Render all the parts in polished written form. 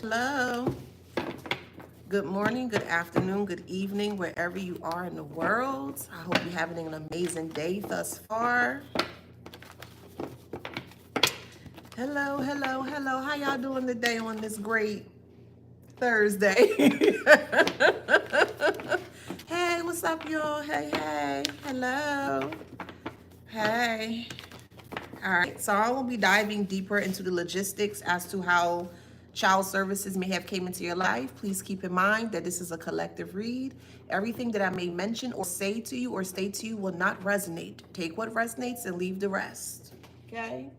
Hello. Good morning, good afternoon, good evening, wherever you are in the world. I hope you're having an amazing day thus far. Hello, hello, hello. How y'all doing today on this great Thursday? Hey, what's up, y'all? Hey, hey. Hello. Hey. All right, so I will be diving deeper into the logistics as to how child services may have came into your life. Please keep in mind that this is a collective read. Everything that I may mention or say to you or state to you will not resonate. Take what resonates and leave the rest. Okay?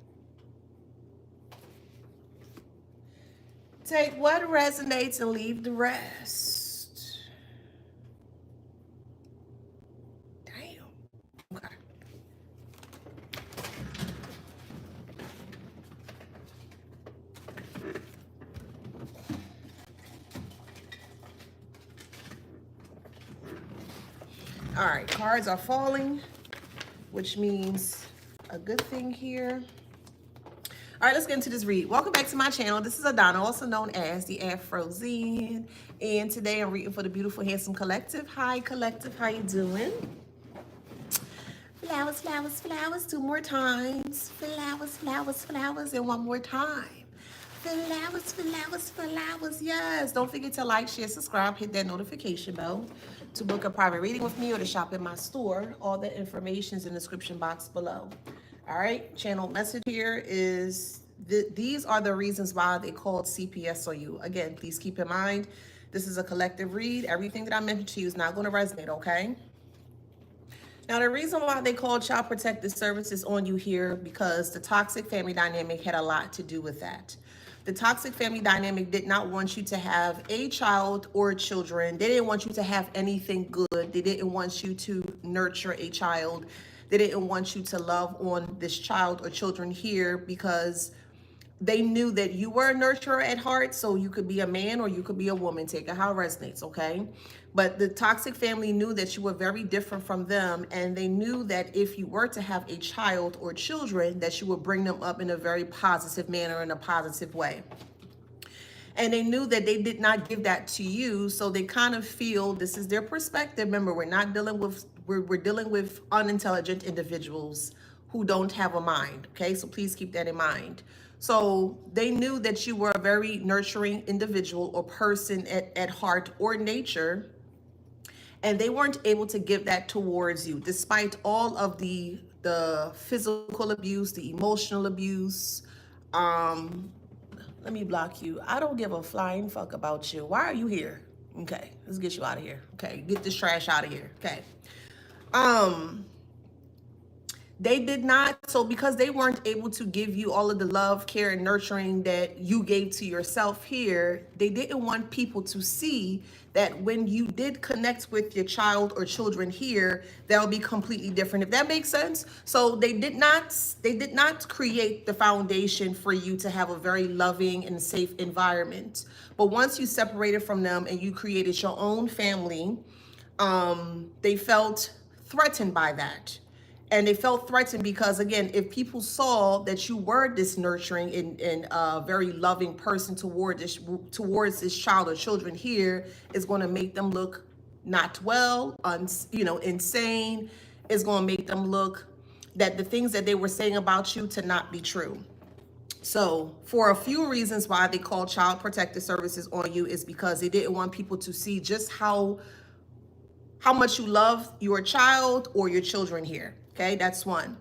Take what resonates and leave the rest. Damn. Okay. All right, cards are falling, which means a good thing here. All right, let's get into this read. Welcome back to my channel. This is Adana, also known as the Afro-Zine. And today I'm reading for the beautiful, handsome collective. Hi, collective. How you doing? Flowers, flowers, flowers. 2 more times. Flowers, flowers, flowers. And 1 more time. Flowers, flowers, flowers. Yes. Don't forget to like, share, subscribe, hit that notification bell to book a private reading with me or to shop in my store. All the information is in the description box below. All right, channel message here is these are the reasons why they called CPS on you. Again, please keep in mind, this is a collective read. Everything that I mentioned to you is not going to resonate, okay? Now, the reason why they called Child Protective Services on you here, because the toxic family dynamic had a lot to do with that. The toxic family dynamic did not want you to have a child or children. They didn't want you to have anything good. They didn't want you to nurture a child. They didn't want you to love on this child or children here because they knew that you were a nurturer at heart, so you could be a man or you could be a woman. Take it how it resonates, okay? But the toxic family knew that you were very different from them, and they knew that if you were to have a child or children, that you would bring them up in a very positive manner, in a positive way. And they knew that they did not give that to you, so they kind of feel, this is their perspective. Remember, we're not dealing with, we're dealing with unintelligent individuals who don't have a mind, okay? So please keep that in mind. So they knew that you were a very nurturing individual or person at heart or nature, and they weren't able to give that towards you, despite all of the physical abuse, the emotional abuse. Let me block you. I don't give a flying fuck about you. Why are you here? Okay, let's get you out of here. Okay, get this trash out of here. Okay. They did not, so because they weren't able to give you all of the love, care, and nurturing that you gave to yourself here, they didn't want people to see that when you did connect with your child or children here, that would be completely different, if that makes sense. So they did not create the foundation for you to have a very loving and safe environment. But once you separated from them and you created your own family, they felt threatened by that. And they felt threatened because, again, if people saw that you were this nurturing and very loving person towards this child or children here, is going to make them look not well, insane. It's going to make them look that the things that they were saying about you to not be true. So for a few reasons why they called Child Protective Services on you is because they didn't want people to see just how much you love your child or your children here. Okay, that's one.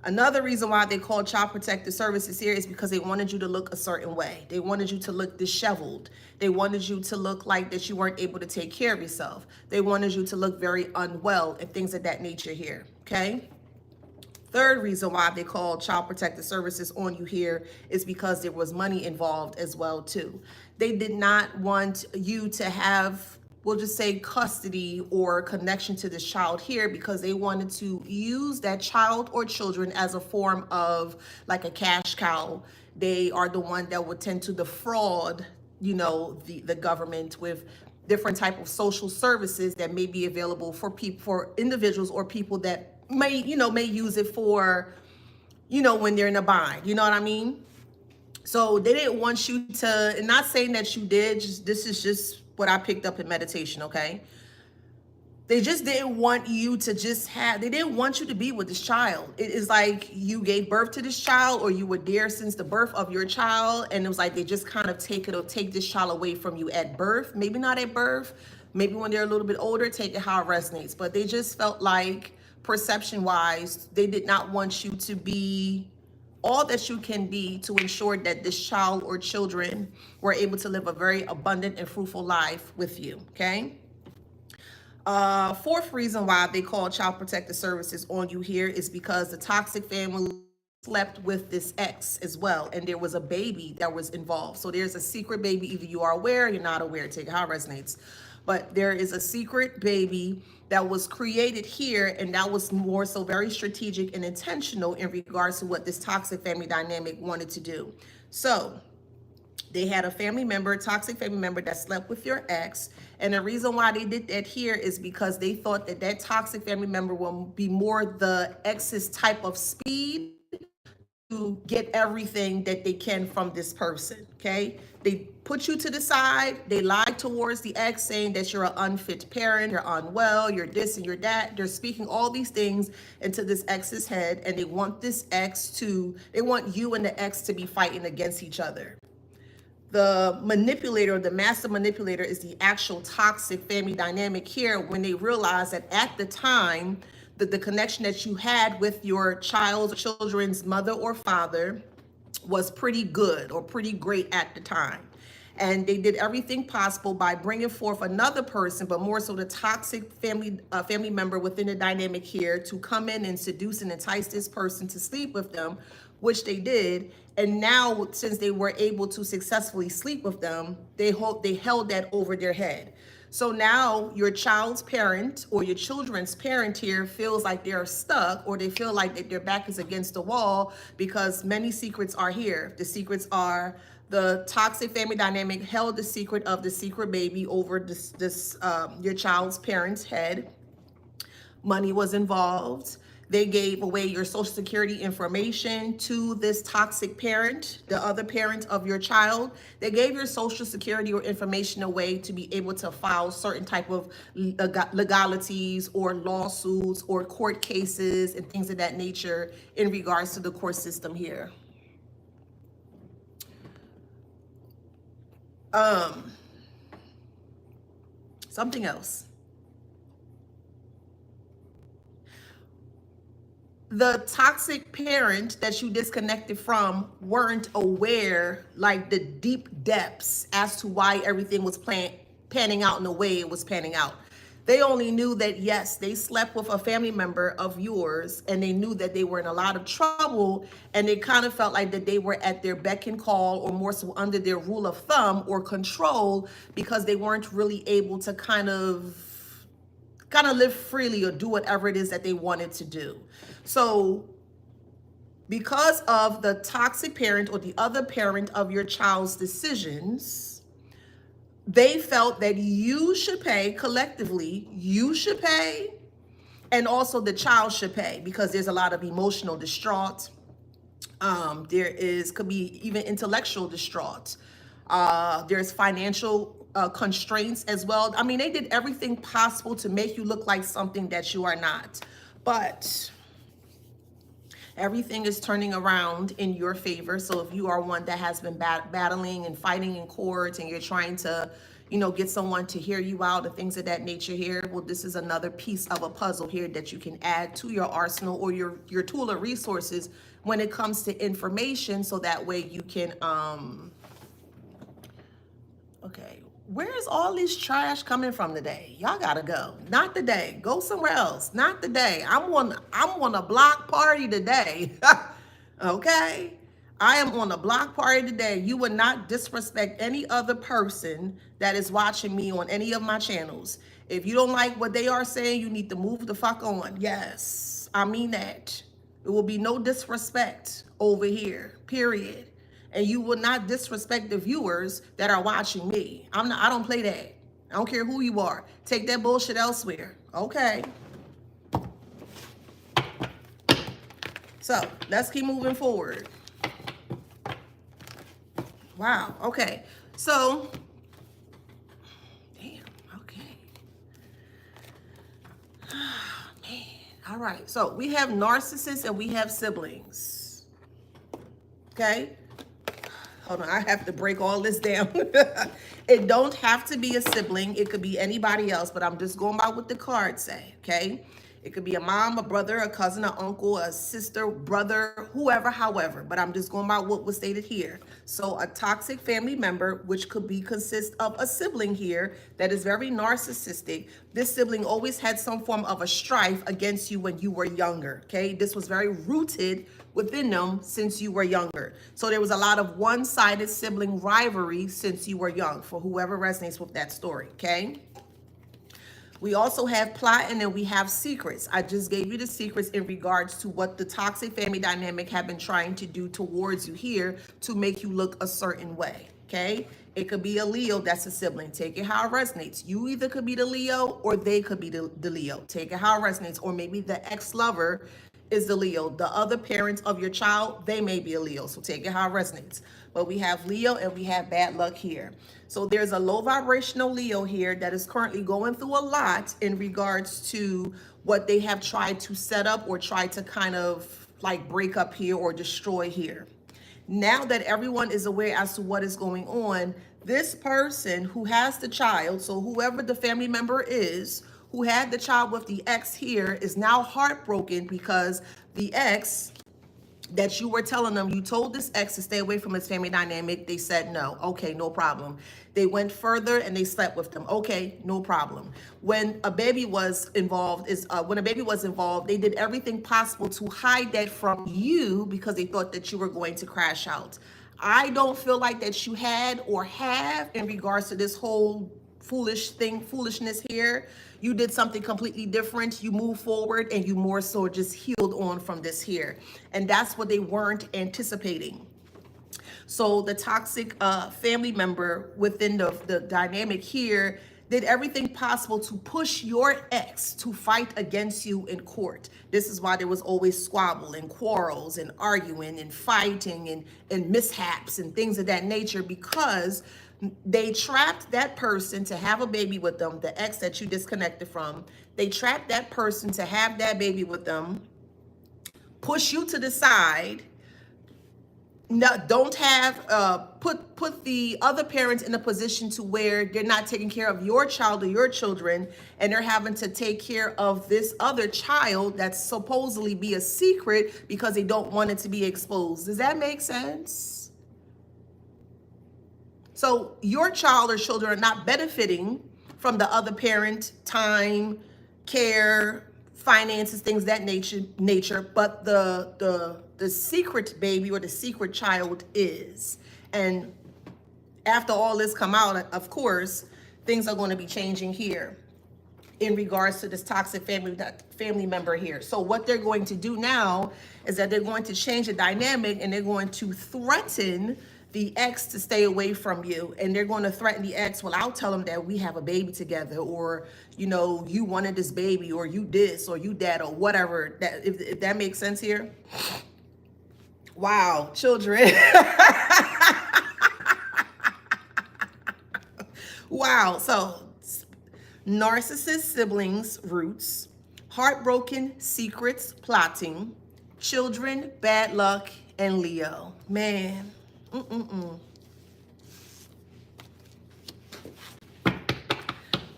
Another reason why they called Child Protective Services here is because they wanted you to look a certain way. They wanted you to look disheveled. They wanted you to look like that you weren't able to take care of yourself. They wanted you to look very unwell and things of that nature here, okay? Third reason why they called Child Protective Services on you here is because there was money involved as well too. They did not want you to have, we'll just say, custody or connection to this child here because they wanted to use that child or children as a form of like a cash cow. They are the one that would tend to defraud, the government with different type of social services that may be available for people, for individuals or people that may use it for, when they're in a bind. You know what I mean? So they didn't want you to, and not saying that you did, just this is just what I picked up in meditation, okay? They just didn't want you to just have, they didn't want you to be with this child. It is like you gave birth to this child, or you were there since the birth of your child. And it was like they just kind of take this child away from you at birth. Maybe not at birth, maybe when they're a little bit older, take it how it resonates. But they just felt like, perception wise, they did not want you to be all that you can be to ensure that this child or children were able to live a very abundant and fruitful life with you, okay? Fourth reason why they call Child Protective Services on you here is because the toxic family slept with this ex as well, and there was a baby that was involved. So there's a secret baby. Either you are aware or you're not aware. Take it how it resonates. But there is a secret baby that was created here, and that was more so very strategic and intentional in regards to what this toxic family dynamic wanted to do. So they had a family member, a toxic family member that slept with your ex. And the reason why they did that here is because they thought that that toxic family member will be more the ex's type of speed to get everything that they can from this person, okay? They put you to the side. They lied towards the ex, saying that you're an unfit parent, you're unwell, you're this and you're that. They're speaking all these things into this ex's head, and they want this ex to, they want you and the ex to be fighting against each other. The manipulator, the master manipulator, is the actual toxic family dynamic here, when they realize that at the time that the connection that you had with your child's or children's mother or father was pretty good or pretty great at the time. And they did everything possible by bringing forth another person, but more so the toxic family member within the dynamic here, to come in and seduce and entice this person to sleep with them, which they did. And now, since they were able to successfully sleep with them, they held that over their head. So now your child's parent or your children's parent here feels like they're stuck, or they feel like that their back is against the wall, because many secrets are here. The secrets are the toxic family dynamic held the secret of the secret baby over your child's parent's head. Money was involved. They gave away your social security information to this toxic parent, the other parent of your child. They gave your social security or information away to be able to file certain type of legalities or lawsuits or court cases and things of that nature in regards to the court system here. Something else. The toxic parent that you disconnected from weren't aware, like the deep depths as to why everything was panning out in the way it was panning out. They only knew that, yes, they slept with a family member of yours, and they knew that they were in a lot of trouble, and they kind of felt like that they were at their beck and call, or more so under their rule of thumb or control, because they weren't really able to kind of live freely or do whatever it is that they wanted to do. So because of the toxic parent or the other parent of your child's decisions, they felt that you should pay collectively, you should pay, and also the child should pay, because there's a lot of emotional distraught. Could be even intellectual distraught. There's financial constraints as well. I mean, they did everything possible to make you look like something that you are not. But everything is turning around in your favor. So if you are one that has been battling and fighting in court, and you're trying to, get someone to hear you out and things of that nature here, well, this is another piece of a puzzle here that you can add to your arsenal or your tool of resources when it comes to information, so that way you can, okay, where's all this trash coming from today? Y'all gotta go. Not today. Go somewhere else. Not today. I'm on a block party today. Okay? I am on a block party today. You would not disrespect any other person that is watching me on any of my channels. If you don't like what they are saying, you need to move the fuck on. Yes, I mean that. There will be no disrespect over here, period. And you will not disrespect the viewers that are watching me. I don't play that. I don't care who you are. Take that bullshit elsewhere. Okay. So let's keep moving forward. Wow. Okay. So, damn. Okay. Man. All right. So we have narcissists and we have siblings. Okay. Hold on. I have to break all this down. It don't have to be a sibling. It could be anybody else, but I'm just going by what the cards say. Okay. It could be a mom, a brother, a cousin, an uncle, a sister, brother, whoever, however. But I'm just going by what was stated here. So a toxic family member, which could be consist of a sibling here that is very narcissistic. This sibling always had some form of a strife against you when you were younger. Okay, this was very rooted within them since you were younger. So there was a lot of one-sided sibling rivalry since you were young, for whoever resonates with that story. Okay. We also have plot and then we have secrets. I just gave you the secrets in regards to what the toxic family dynamic have been trying to do towards you here to make you look a certain way, okay? It could be a Leo that's a sibling. Take it how it resonates. You either could be the Leo or they could be the Leo. Take it how it resonates. Or maybe the ex-lover is the Leo. The other parents of your child, they may be a Leo. So take it how it resonates. But we have Leo and we have bad luck here. So there's a low vibrational Leo here that is currently going through a lot in regards to what they have tried to set up or try to kind of like break up here or destroy here. Now that everyone is aware as to what is going on, this person who has the child, so whoever the family member is, who had the child with the ex here, is now heartbroken because the ex that you were telling them, you told this ex to stay away from his family dynamic. They said no. Okay, no problem. They went further and they slept with them. Okay, no problem. When a baby was involved, they did everything possible to hide that from you because they thought that you were going to crash out. I don't feel like that you had or have in regards to this whole foolishness here. You did something completely different. You moved forward and you more so just healed on from this here. And that's what they weren't anticipating. So the toxic family member within the dynamic here did everything possible to push your ex to fight against you in court. This is why there was always squabble and quarrels and arguing and fighting and mishaps and things of that nature, because they trapped that person to have a baby with them, the ex that you disconnected from. They trapped that person to have that baby with them, push you to the side. No, don't have put the other parents in a position to where they're not taking care of your child or your children, and they're having to take care of this other child that's supposedly be a secret because they don't want it to be exposed. Does that make sense? So your child or children are not benefiting from the other parent time, care, finances, things of that nature, but the secret baby or the secret child is. And after all this come out, of course, things are going to be changing here in regards to this toxic family member here. So what they're going to do now is that they're going to change the dynamic and they're going to threaten the ex to stay away from you. And they're going to threaten the ex, well, I'll tell them that we have a baby together, or, you know, you wanted this baby, or you this, or you that, or whatever. That if that makes sense here. Wow, children. Wow. So narcissist siblings roots, heartbroken secrets plotting, children, bad luck, and Leo. Man.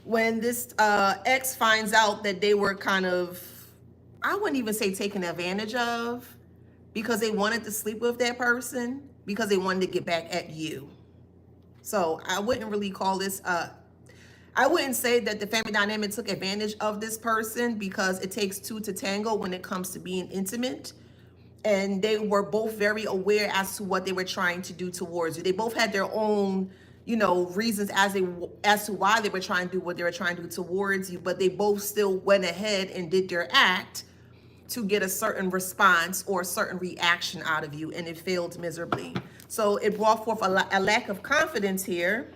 When this ex finds out that they were kind of, I wouldn't even say taken advantage of, because they wanted to sleep with that person because they wanted to get back at you. So I wouldn't really call this, I wouldn't say that the family dynamic took advantage of this person, because it takes two to tango when it comes to being intimate. And they were both very aware as to what they were trying to do towards you. They both had their own, you know, reasons as to why they were trying to do what they were trying to do towards you, but they both still went ahead and did their act to get a certain response or a certain reaction out of you, and it failed miserably. So it brought forth a lack of confidence here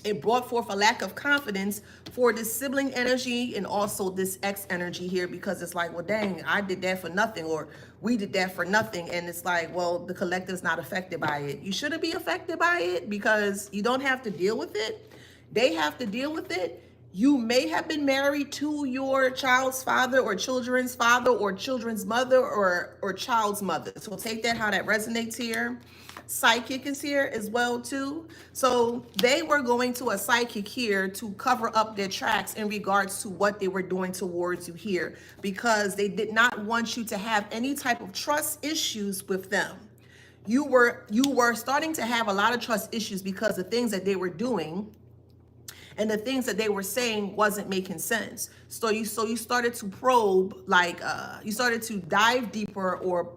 It brought forth a lack of confidence for this sibling energy and also this ex energy here, because it's like, well, dang, I did that for nothing, or we did that for nothing. And it's like, well, the collective's not affected by it. You shouldn't be affected by it because you don't have to deal with it. They have to deal with it. You may have been married to your child's father or children's father or children's mother or child's mother. So take that how that resonates here. Psychic is here as well too. So they were going to a psychic here to cover up their tracks in regards to what they were doing towards you here, because they did not want you to have any type of trust issues with them. You were starting to have a lot of trust issues because the things that they were doing and the things that they were saying wasn't making sense. So you started to probe, like you started to dive deeper or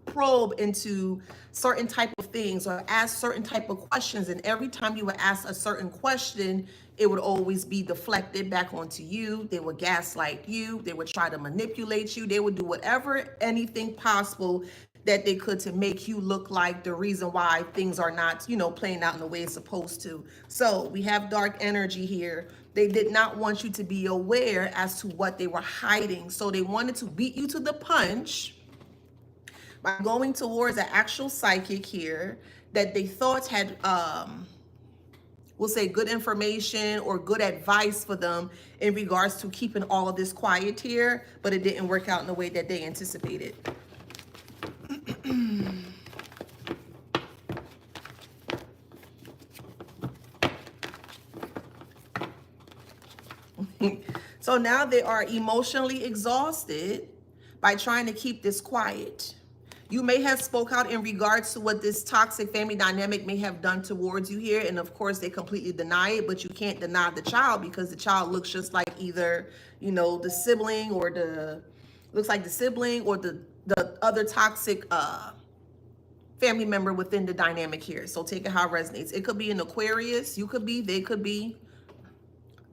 probe into certain type of things or ask certain type of questions. And every time you would ask a certain question, it would always be deflected back onto you. They would gaslight you. They would try to manipulate you. They would do whatever, anything possible that they could to make you look like the reason why things are not, playing out in the way it's supposed to. So we have dark energy here. They did not want you to be aware as to what they were hiding. So they wanted to beat you to the punch by going towards an actual psychic here that they thought had, we'll say, good information or good advice for them in regards to keeping all of this quiet here, but it didn't work out in the way that they anticipated. So now they are emotionally exhausted by trying to keep this quiet. You may have spoke out in regards to what this toxic family dynamic may have done towards you here. And of course, they completely deny it, but you can't deny the child because the child looks just like either, the sibling or the other toxic family member within the dynamic here. So take it how it resonates. It could be an Aquarius. You could be, they could be.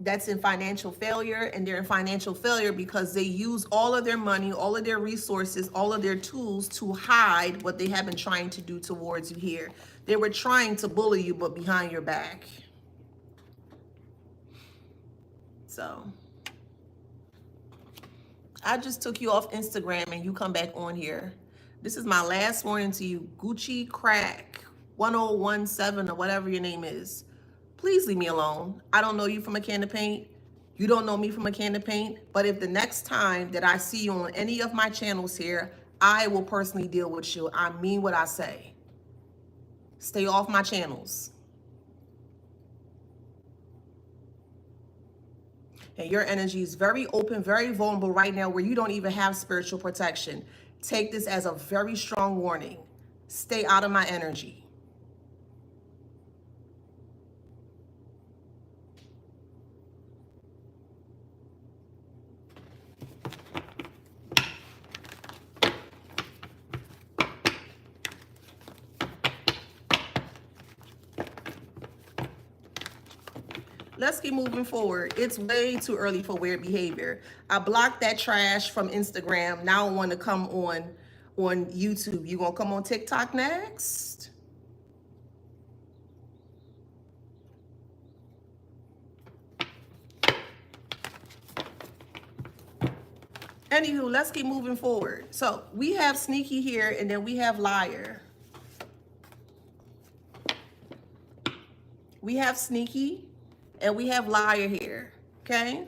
That's in financial failure, and they're in financial failure because they use all of their money, all of their resources, all of their tools to hide what they have been trying to do towards you here. They were trying to bully you, but behind your back. So I just took you off Instagram and you come back on here. This is my last warning to you, Gucci Crack 1017 or whatever your name is. Please leave me alone. I don't know you from a can of paint. You don't know me from a can of paint. But if the next time that I see you on any of my channels here, I will personally deal with you. I mean what I say. Stay off my channels. And your energy is very open, very vulnerable right now where you don't even have spiritual protection. Take this as a very strong warning. Stay out of my energy. Let's keep moving forward. It's way too early for weird behavior. I blocked that trash from Instagram. Now I want to come on YouTube. You gonna come on TikTok next? Anywho, let's keep moving forward. So we have sneaky here, and then we have liar. We have sneaky and we have liar here, okay?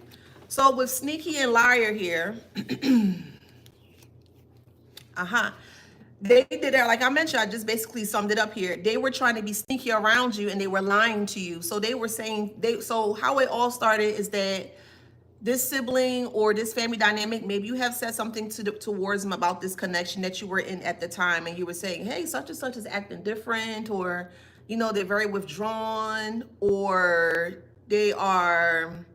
So with sneaky and liar here, they did that, like I mentioned, I just basically summed it up here. They were trying to be sneaky around you and they were lying to you. So they were saying, so how it all started is that this sibling or this family dynamic, maybe you have said something towards them about this connection that you were in at the time, and you were saying, hey, such and such is acting different, or, they're very withdrawn, or they are,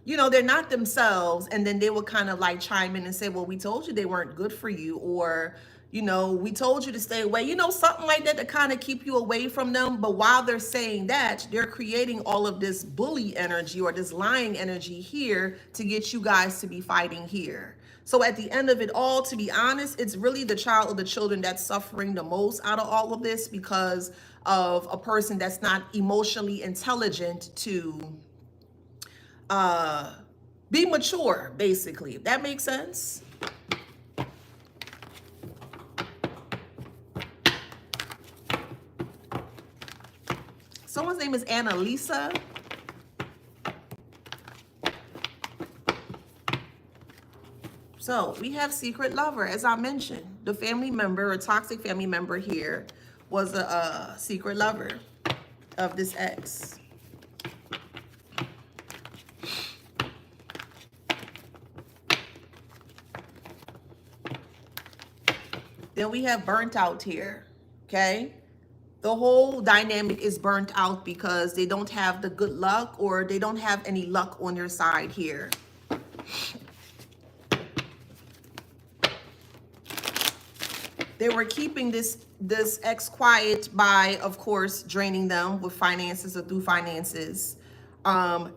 they're not themselves. And then they would kind of like chime in and say, well, we told you they weren't good for you, or, we told you to stay away, something like that to kind of keep you away from them. But while they're saying that, they're creating all of this bully energy or this lying energy here to get you guys to be fighting here. So at the end of it all, to be honest, it's really the child or the children that's suffering the most out of all of this because of a person that's not emotionally intelligent to be mature, basically. If that makes sense. Someone's name is Annalisa. So we have secret lover, as I mentioned. The family member, a toxic family member here, was a secret lover of this ex. Then we have burnt out here, okay? The whole dynamic is burnt out because they don't have the good luck or they don't have any luck on their side here. They were keeping this ex quiet by, of course, draining them with finances or through finances.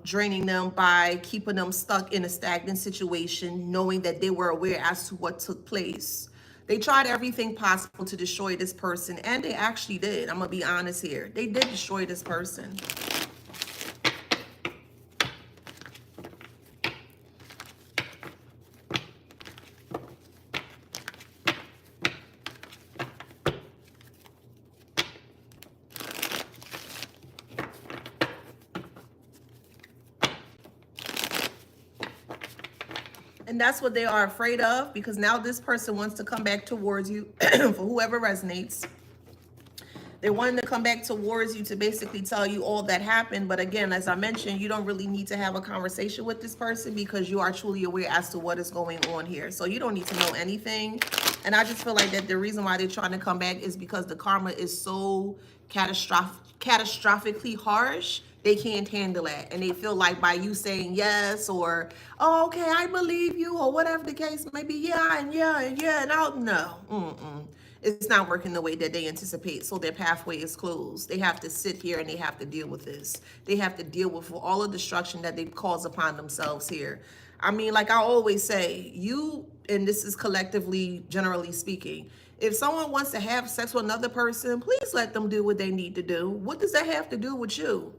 Draining them by keeping them stuck in a stagnant situation, knowing that they were aware as to what took place. They tried everything possible to destroy this person, and they actually did. I'm going to be honest here. They did destroy this person. And that's what they are afraid of, because now this person wants to come back towards you for whoever resonates. They wanted to come back towards you to basically tell you all that happened. But again, as I mentioned, you don't really need to have a conversation with this person because you are truly aware as to what is going on here. So you don't need to know anything. And I just feel like that the reason why they're trying to come back is because the karma is so catastrophically harsh. They can't handle it. And they feel like by you saying yes or, oh, okay, I believe you, or whatever the case may be, and I'll, no. It's not working the way that they anticipate. So their pathway is closed. They have to sit here and they have to deal with this. They have to deal with all the destruction that they've caused upon themselves here. I mean, like I always say, you, and this is collectively, generally speaking, if someone wants to have sex with another person, please let them do what they need to do. What does that have to do with you?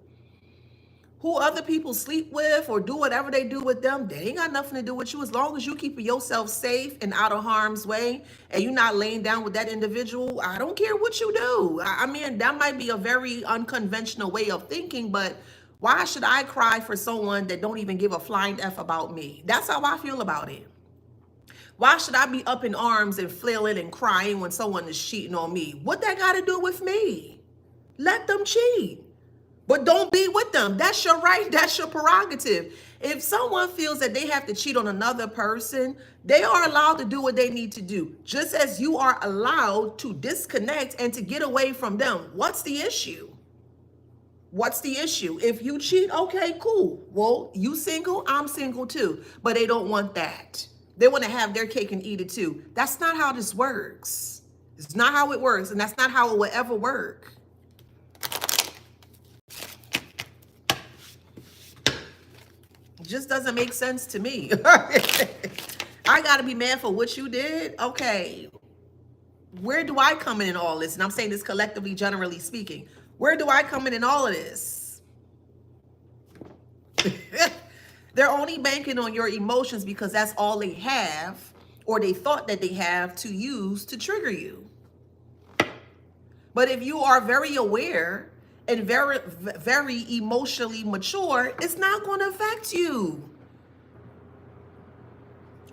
Who other people sleep with or do whatever they do with them, they ain't got nothing to do with you. As long as you keep yourself safe and out of harm's way and you're not laying down with that individual, I don't care what you do. I mean, that might be a very unconventional way of thinking, but why should I cry for someone that don't even give a flying F about me? That's how I feel about it. Why should I be up in arms and flailing and crying when someone is cheating on me? What that got to do with me? Let them cheat. But don't be with them. That's your right. That's your prerogative. If someone feels that they have to cheat on another person, they are allowed to do what they need to do, just as you are allowed to disconnect and to get away from them. What's the issue? What's the issue? If you cheat, okay, cool. Well, you single, I'm single too. But they don't want that. They want to have their cake and eat it too. That's not how this works. It's not how it works, and that's not how it will ever work. Just doesn't make sense to me. I gotta be mad for what you did. Okay, where do I come in all this? And I'm saying this collectively, generally speaking. Where do I come in all of this? They're only banking on your emotions because that's all they have, or they thought that they have to use to trigger you. But if you are very aware and very, very emotionally mature, it's not going to affect you.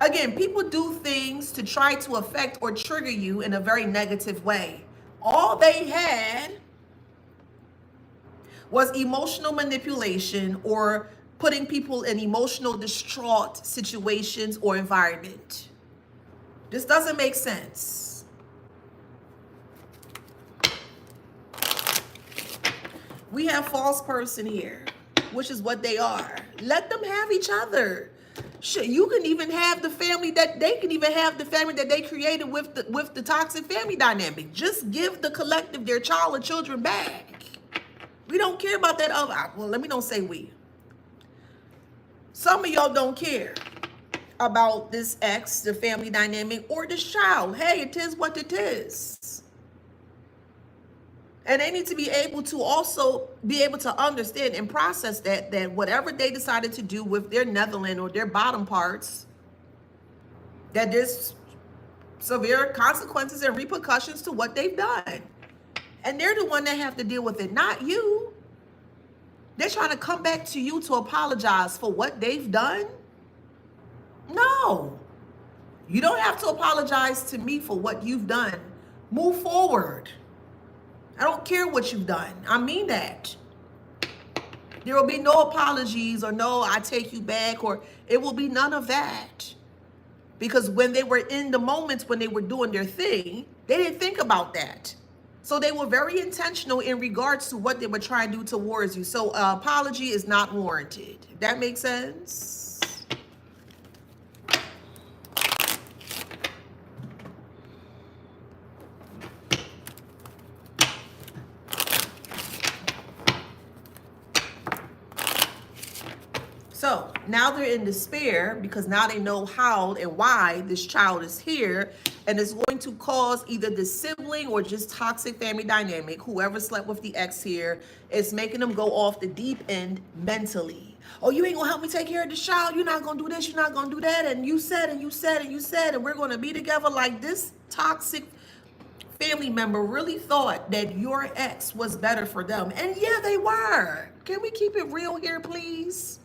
Again, people do things to try to affect or trigger you in a very negative way. All they had was emotional manipulation or putting people in emotional distraught situations or environment. This doesn't make sense. We have false person here, which is what they are. Let them have each other. Shit, you can even have the family that they can even have the family that they created with the toxic family dynamic. Just give the collective their child or children back. We don't care about that other. Well, let me don't say we. Some of y'all don't care. about this ex, the family dynamic, or this child. Hey, it is what it is. And they need to be able to also be able to understand and process that whatever they decided to do with their Netherland or their bottom parts, that there's severe consequences and repercussions to what they've done. And they're the one that have to deal with it, not you. They're trying to come back to you to apologize for what they've done. No, you don't have to apologize to me for what you've done. Move forward. I don't care what you've done. I mean that. There will be no apologies or no, I take you back, or it will be none of that. Because when they were in the moments when they were doing their thing, they didn't think about that. So they were very intentional in regards to what they were trying to do towards you. So apology is not warranted. If that makes sense? So now they're in despair because now they know how and why this child is here, and it's going to cause either the sibling or just toxic family dynamic. Whoever slept with the ex here is making them go off the deep end mentally. Oh, you ain't gonna help me take care of this child. You're not gonna do this. You're not gonna do that. And you said, and you said, and you said, and we're gonna be together. Like, this toxic family member really thought that your ex was better for them. And yeah, they were. Can we keep it real here, please?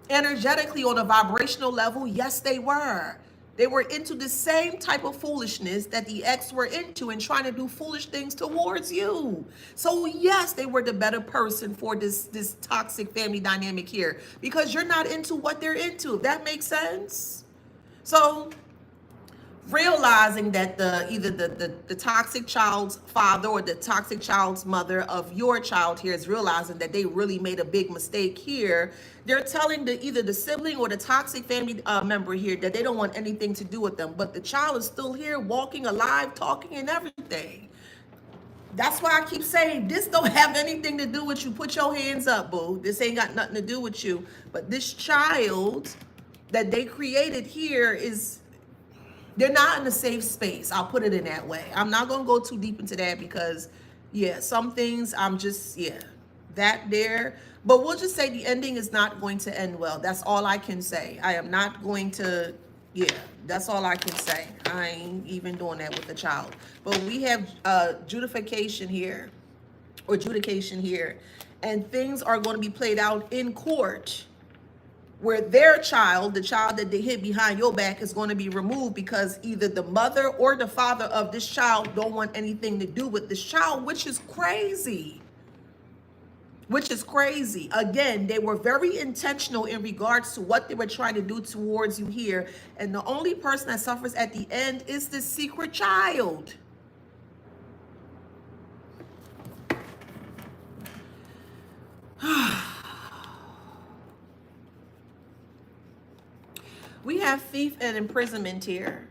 Energetically, on a vibrational level, yes, they were. They were into the same type of foolishness that the ex were into and trying to do foolish things towards you. So yes, they were the better person for this toxic family dynamic here, because you're not into what they're into. If that makes sense. So realizing that either the toxic child's father or the toxic child's mother of your child here is realizing that they really made a big mistake here. They're telling either the sibling or the toxic family member here that they don't want anything to do with them, but the child is still here, walking, alive, talking, and everything. That's why I keep saying this don't have anything to do with you. Put your hands up, boo. This ain't got nothing to do with you. But this child that they created here they're not in a safe space. I'll put it in that way. I'm not going to go too deep into that because, yeah, some things I'm just, yeah, that there. But we'll just say the ending is not going to end well. That's all I can say. I am not going to, yeah, that's all I can say. I ain't even doing that with the child. But we have adjudication here, or adjudication here, and things are going to be played out in court, where their child, the child that they hid behind your back, is going to be removed because either the mother or the father of this child don't want anything to do with this child, which is crazy. Which is crazy. Again, they were very intentional in regards to what they were trying to do towards you here. And the only person that suffers at the end is the secret child. We have thief and imprisonment here.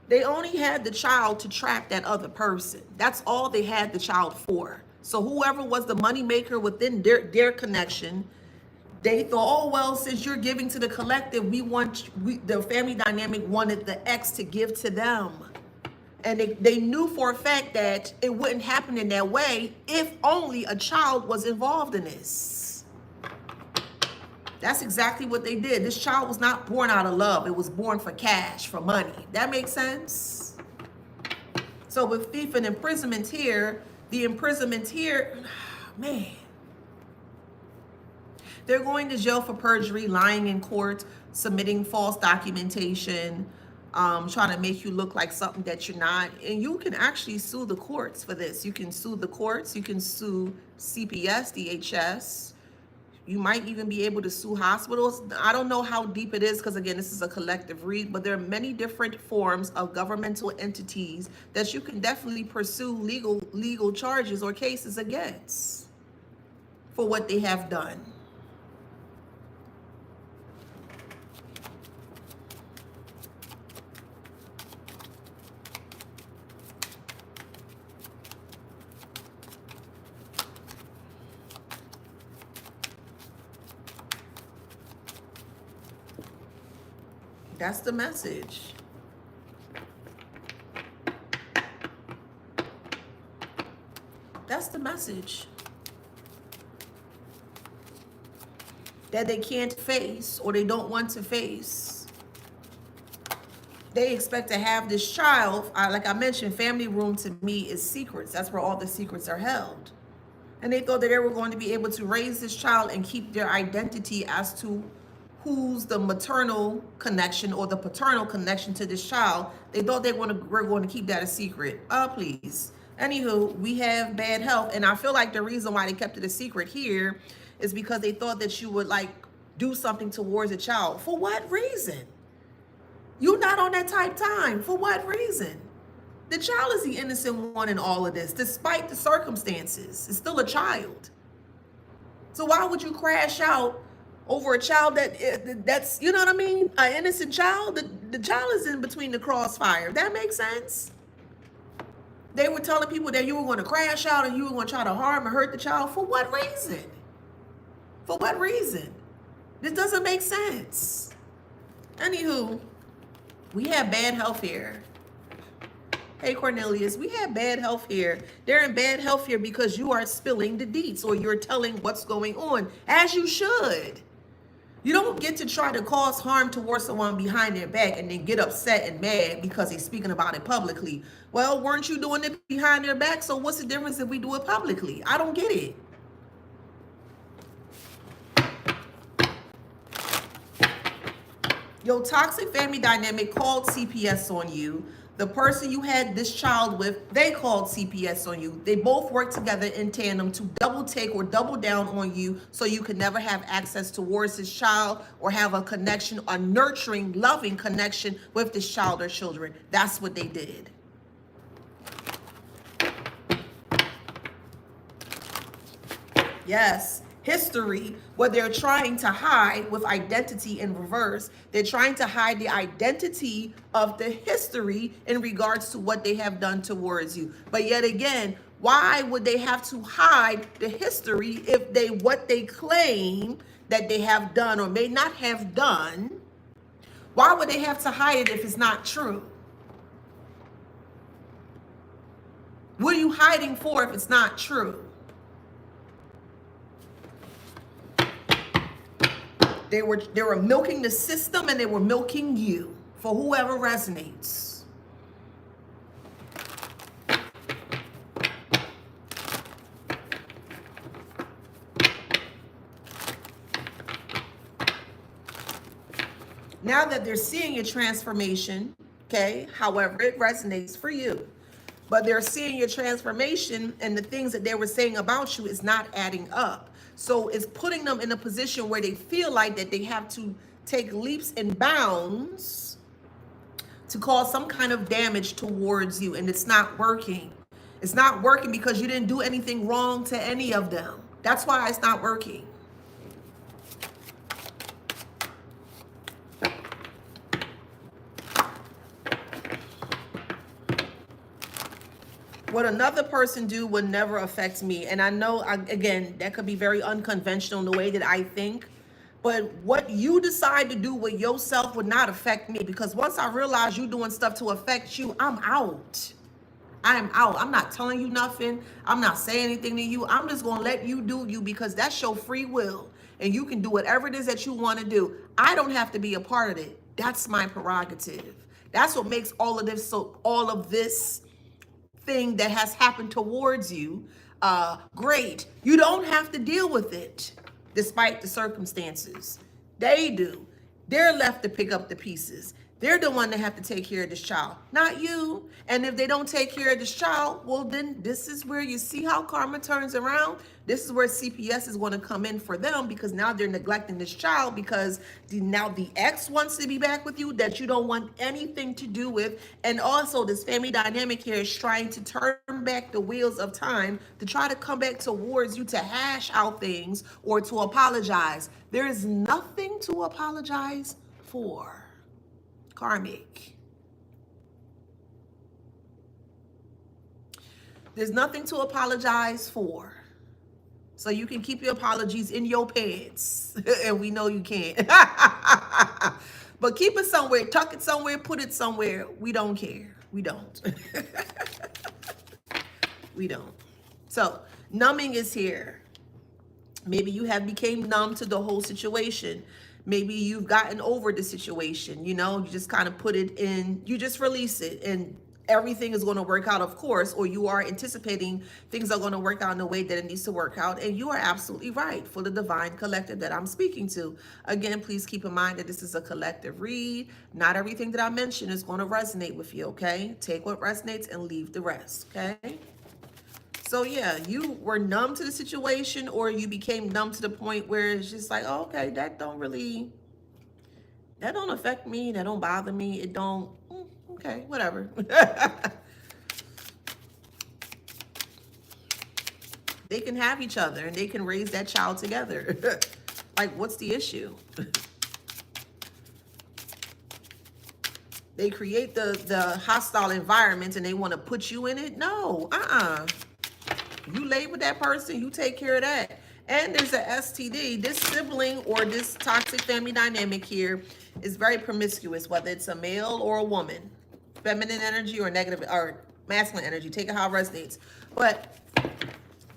They only had the child to trap that other person. That's all they had the child for. So whoever was the money maker within their connection, they thought, oh, well, since you're giving to the collective, the family dynamic wanted the ex to give to them. And they knew for a fact that it wouldn't happen in that way if only a child was involved in this. That's exactly what they did. This child was not born out of love. It was born for cash, for money. That makes sense? So with thief and imprisonment here, the imprisonment here, man. They're going to jail for perjury, lying in court, submitting false documentation, trying to make you look like something that you're not. And you can actually sue the courts for this. You can sue the courts. You can sue CPS, DHS. You might even be able to sue hospitals. I don't know how deep it is because, again, this is a collective read, but there are many different forms of governmental entities that you can definitely pursue legal charges or cases against for what they have done. That's the message. That's the message. That they can't face or they don't want to face. They expect to have this child. Like I mentioned, family room to me is secrets. That's where all the secrets are held. And they thought that they were going to be able to raise this child and keep their identity as to who's the maternal connection or the paternal connection to this child. They thought were going to keep that a secret. Please. Anywho, we have bad health. And I feel like the reason why they kept it a secret here is because they thought that you would like do something towards a child. For what reason? You're not on that type time. For what reason? The child is the innocent one in all of this, despite the circumstances. It's still a child. So why would you crash out over a child that's, you know what I mean? An innocent child? The child is in between the crossfire. That makes sense? They were telling people that you were going to crash out and you were going to try to harm or hurt the child. For what reason? For what reason? This doesn't make sense. Anywho, we have bad health here. Hey, Cornelius, we have bad health here. They're in bad health here because you are spilling the deets or you're telling what's going on, as you should. You don't get to try to cause harm towards someone behind their back and then get upset and mad because they're speaking about it publicly. Well, weren't you doing it behind their back? So what's the difference if we do it publicly? I don't get it. Your toxic family dynamic called CPS on you. The person you had this child with, they called CPS on you. They both worked together in tandem to double take or double down on you so you could never have access towards this child or have a connection, a nurturing, loving connection with this child or children. That's what they did. Yes. History, what they're trying to hide with identity in reverse. They're trying to hide the identity of the history in regards to what they have done towards you. But yet again, why would they have to hide the history if what they claim that they have done or may not have done? Why would they have to hide it if it's not true? What are you hiding for if it's not true? They were milking the system and they were milking you for whoever resonates. Now that they're seeing your transformation, okay, however it resonates for you, but they're seeing your transformation and the things that they were saying about you is not adding up. So it's putting them in a position where they feel like that they have to take leaps and bounds to cause some kind of damage towards you. And it's not working. It's not working because you didn't do anything wrong to any of them. That's why it's not working. What another person do would never affect me. And I know, again, that could be very unconventional in the way that I think. But what you decide to do with yourself would not affect me. Because once I realize you doing stuff to affect you, I'm out. I'm out. I'm not telling you nothing. I'm not saying anything to you. I'm just going to let you do you because that's your free will. And you can do whatever it is that you want to do. I don't have to be a part of it. That's my prerogative. That's what makes all of this thing that has happened towards you great. You don't have to deal with it despite the circumstances. They do. They're left to pick up the pieces. They're the one that have to take care of this child, not you. And if they don't take care of this child, well, then this is where you see how karma turns around. This is where CPS is going to come in for them because now they're neglecting this child because now the ex wants to be back with you that you don't want anything to do with. And also this family dynamic here is trying to turn back the wheels of time to try to come back towards you to hash out things or to apologize. There is nothing to apologize for. Karmic. There's nothing to apologize for. So you can keep your apologies in your pants. And we know you can't. But keep it somewhere, tuck it somewhere, put it somewhere. We don't care. We don't. We don't. So numbing is here. Maybe you have became numb to the whole situation. Maybe you've gotten over the situation. You know, you just kind of put it in, you just release it, and everything is going to work out, of course, or you are anticipating things are going to work out in the way that it needs to work out. And you are absolutely right for the divine collective that I'm speaking to. Again, please keep in mind that this is a collective read. Not everything that I mention is going to resonate with you, okay? Take what resonates and leave the rest, okay? So yeah, you were numb to the situation, or you became numb to the point where it's just like, oh, okay, that don't affect me, that don't bother me, it don't, okay, whatever. They can have each other and they can raise that child together. Like, what's the issue? They create the hostile environment and they want to put you in it? No, You lay with that person, you take care of that. And there's a STD. This sibling or this toxic family dynamic here is very promiscuous, whether it's a male or a woman. Feminine energy or negative or masculine energy, take it how it resonates. But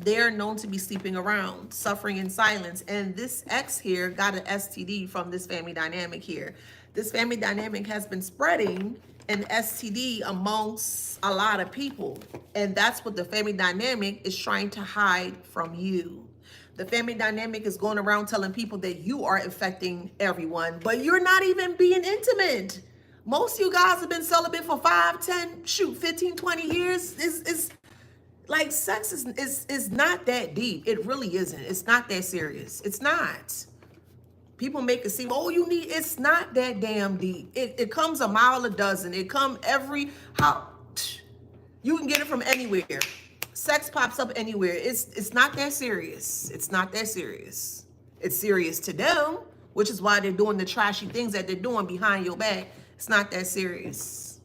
they're known to be sleeping around, suffering in silence. And this ex here got an STD from this family dynamic here. This family dynamic has been spreading an STD amongst a lot of people. And that's what the family dynamic is trying to hide from you. The family dynamic is going around telling people that you are affecting everyone, but you're not even being intimate. Most of you guys have been celibate for 5, 10, 15, 20 years. It's like sex is not that deep. It really isn't. It's not that serious. It's not. People make it seem, oh, it's not that damn deep. It comes a mile a dozen. It come you can get it from anywhere. Sex pops up anywhere. It's not that serious. It's not that serious. It's serious to them, which is why they're doing the trashy things that they're doing behind your back. It's not that serious.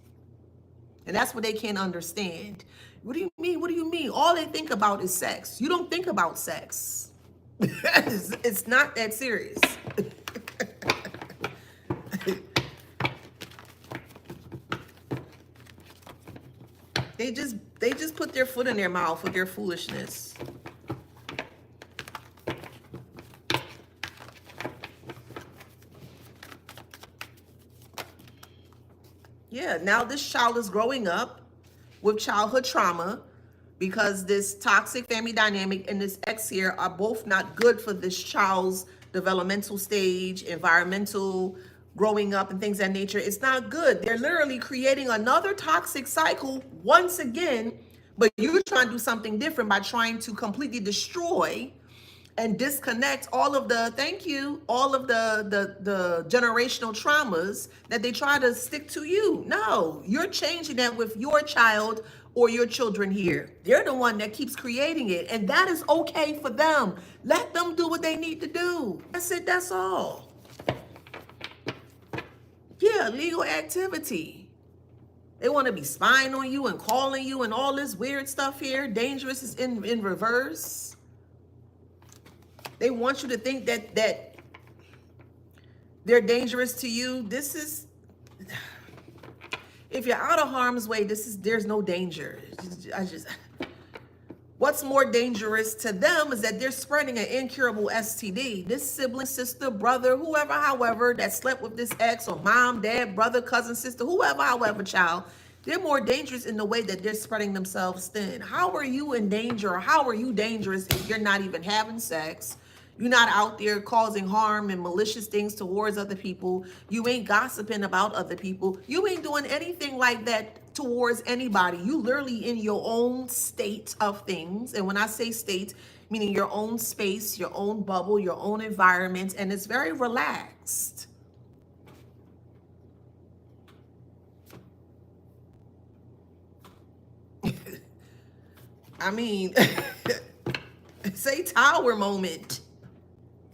And that's what they can't understand. What do you mean? What do you mean? All they think about is sex. You don't think about sex. It's not that serious. They just put their foot in their mouth with their foolishness. Yeah, now this child is growing up with childhood trauma because this toxic family dynamic and this ex here are both not good for this child's developmental stage, environmental growing up and things of that nature. It's not good. They're literally creating another toxic cycle once again, but you're trying to do something different by trying to completely destroy and disconnect all of the generational traumas that they try to stick to you. No, you're changing that with your child or your children here. They're the one that keeps creating it, and that is okay for them. Let them do what they need to do. That's it, that's all. Yeah, legal activity. They want to be spying on you and calling you and all this weird stuff here. Dangerous is in reverse. They want you to think that they're dangerous to you. This is, if you're out of harm's way, there's no danger. What's more dangerous to them is that they're spreading an incurable STD. This sibling, sister, brother, whoever, however, that slept with this ex, or mom, dad, brother, cousin, sister, whoever, however, child, they're more dangerous in the way that they're spreading themselves thin. How are you in danger, or how are you dangerous if you're not even having sex? You're not out there causing harm and malicious things towards other people. You ain't gossiping about other people. You ain't doing anything like that towards anybody. You literally in your own state of things. And when I say state, meaning your own space, your own bubble, your own environment, and it's very relaxed. I mean, say tower moment.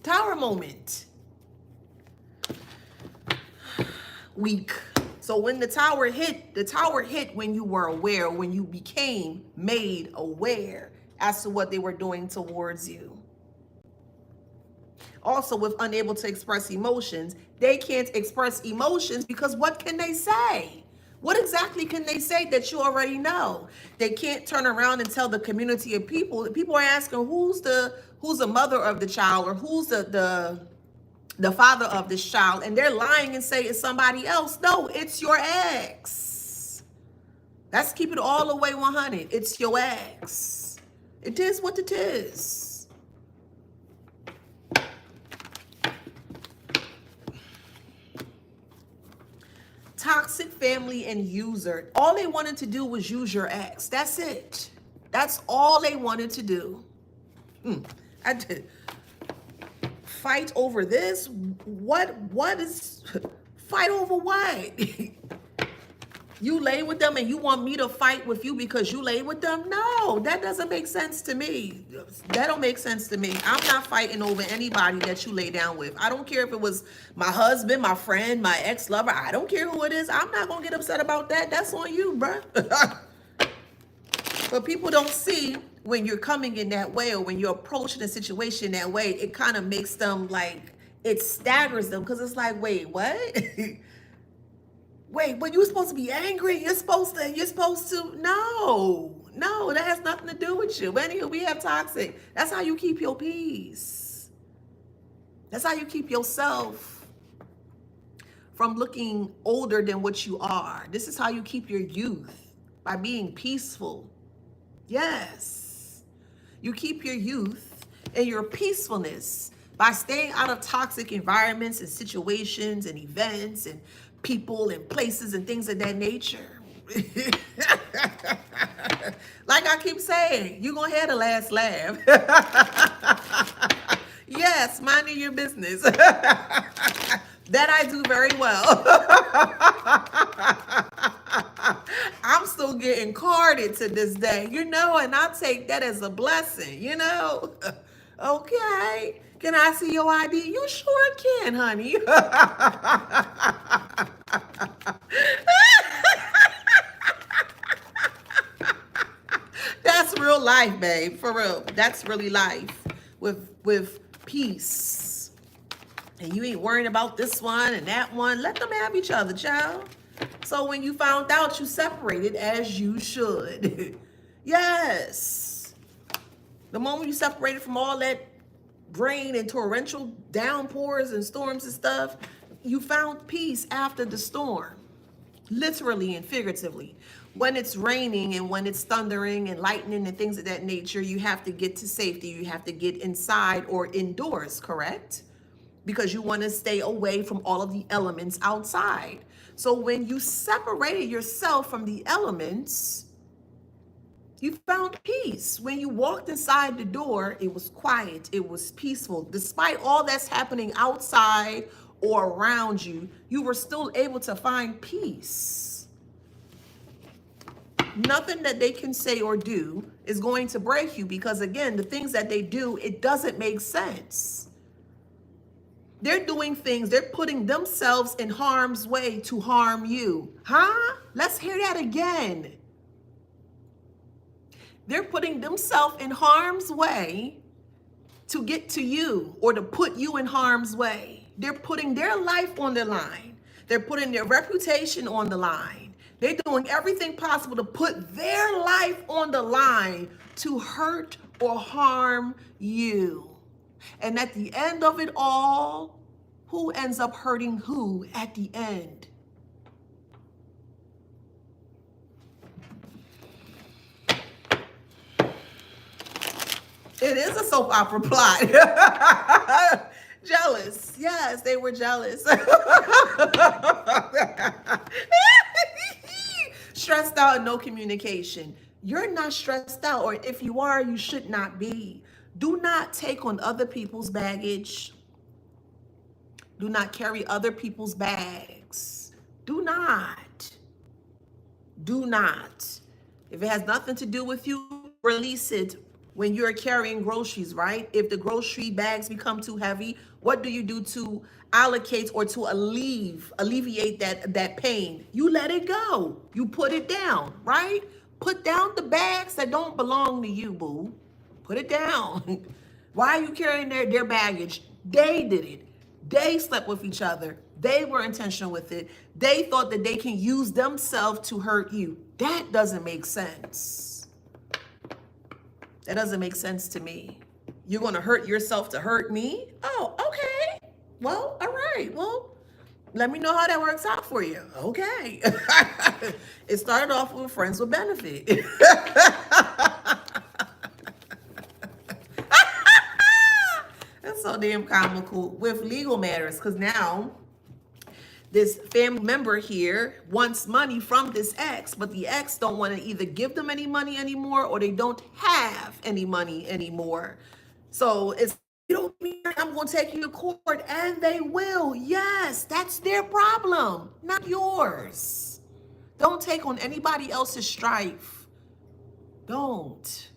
Tower moment. Weak. So when the tower hit when you were aware, when you became made aware as to what they were doing towards you. Also with unable to express emotions. They can't express emotions because what can they say? What exactly can they say that you already know? They can't turn around and tell the community of people. People are asking who's the mother of the child, or who's the father of this child, and they're lying and say it's somebody else. No, it's your ex. Let's keep it all the way 100. It's your ex. It is what it is. Toxic family and user. All they wanted to do was use your ex. That's it. That's all they wanted to do. I did. Fight over this? What is fight over what? You lay with them and you want me to fight with you because you lay with them? No, that doesn't make sense to me. That don't make sense to me. I'm not fighting over anybody that you lay down with. I don't care if it was my husband, my friend, my ex-lover. I don't care who it is. I'm not gonna get upset about that. That's on you, bruh. But people don't see when you're coming in that way, or when you're approaching a situation that way, it kind of makes them like, it staggers them, because it's like, wait, what? Wait, but you're supposed to be angry. You're supposed to, no, that has nothing to do with you. Anyway, we have toxic. That's how you keep your peace. That's how you keep yourself from looking older than what you are. This is how you keep your youth, by being peaceful. Yes. You keep your youth and your peacefulness by staying out of toxic environments and situations and events and people and places and things of that nature. Like I keep saying, you're going to have the last laugh. Yes, minding your business. That I do very well. I'm still getting carded to this day, and I take that as a blessing, Okay. Can I see your ID? You sure can, honey. That's real life, babe. For real. That's really life with peace. And you ain't worrying about this one and that one. Let them have each other, child. So when you found out, you separated as you should. Yes. The moment you separated from all that rain and torrential downpours and storms and stuff, you found peace after the storm. Literally and figuratively. When it's raining and when it's thundering and lightning and things of that nature, you have to get to safety. You have to get inside or indoors, correct? Because you want to stay away from all of the elements outside. So when you separated yourself from the elements, you found peace. When you walked inside the door, it was quiet, it was peaceful. Despite all that's happening outside or around you, you were still able to find peace. Nothing that they can say or do is going to break you, because again, the things that they do, it doesn't make sense. They're doing things, they're putting themselves in harm's way to harm you. Huh? Let's hear that again. They're putting themselves in harm's way to get to you, or to put you in harm's way. They're putting their life on the line. They're putting their reputation on the line. They're doing everything possible to put their life on the line to hurt or harm you. And at the end of it all, who ends up hurting who at the end? It is a soap opera plot. Jealous. Yes, they were jealous. Stressed out and no communication. You're not stressed out, or if you are, you should not be. Do not take on other people's baggage. Do not carry other people's bags. Do not. Do not. If it has nothing to do with you, release it. When you're carrying groceries, right? If the grocery bags become too heavy, what do you do to allocate or to alleviate that pain? You let it go. You put it down, right? Put down the bags that don't belong to you, boo. Put it down. Why are you carrying their baggage? They did it. They slept with each other. They were intentional with it. They thought that they can use themselves to hurt you. That doesn't make sense. That doesn't make sense to me. You're going to hurt yourself to hurt me? Oh, okay. Well, all right. Well, let me know how that works out for you. Okay. It started off with friends with benefit. That's so damn comical with legal matters, because now this family member here wants money from this ex, but the ex don't want to either give them any money anymore, or they don't have any money anymore. So it's, you don't mean I'm going to take you to court, and they will. Yes, that's their problem, not yours. Don't take on anybody else's strife. Don't.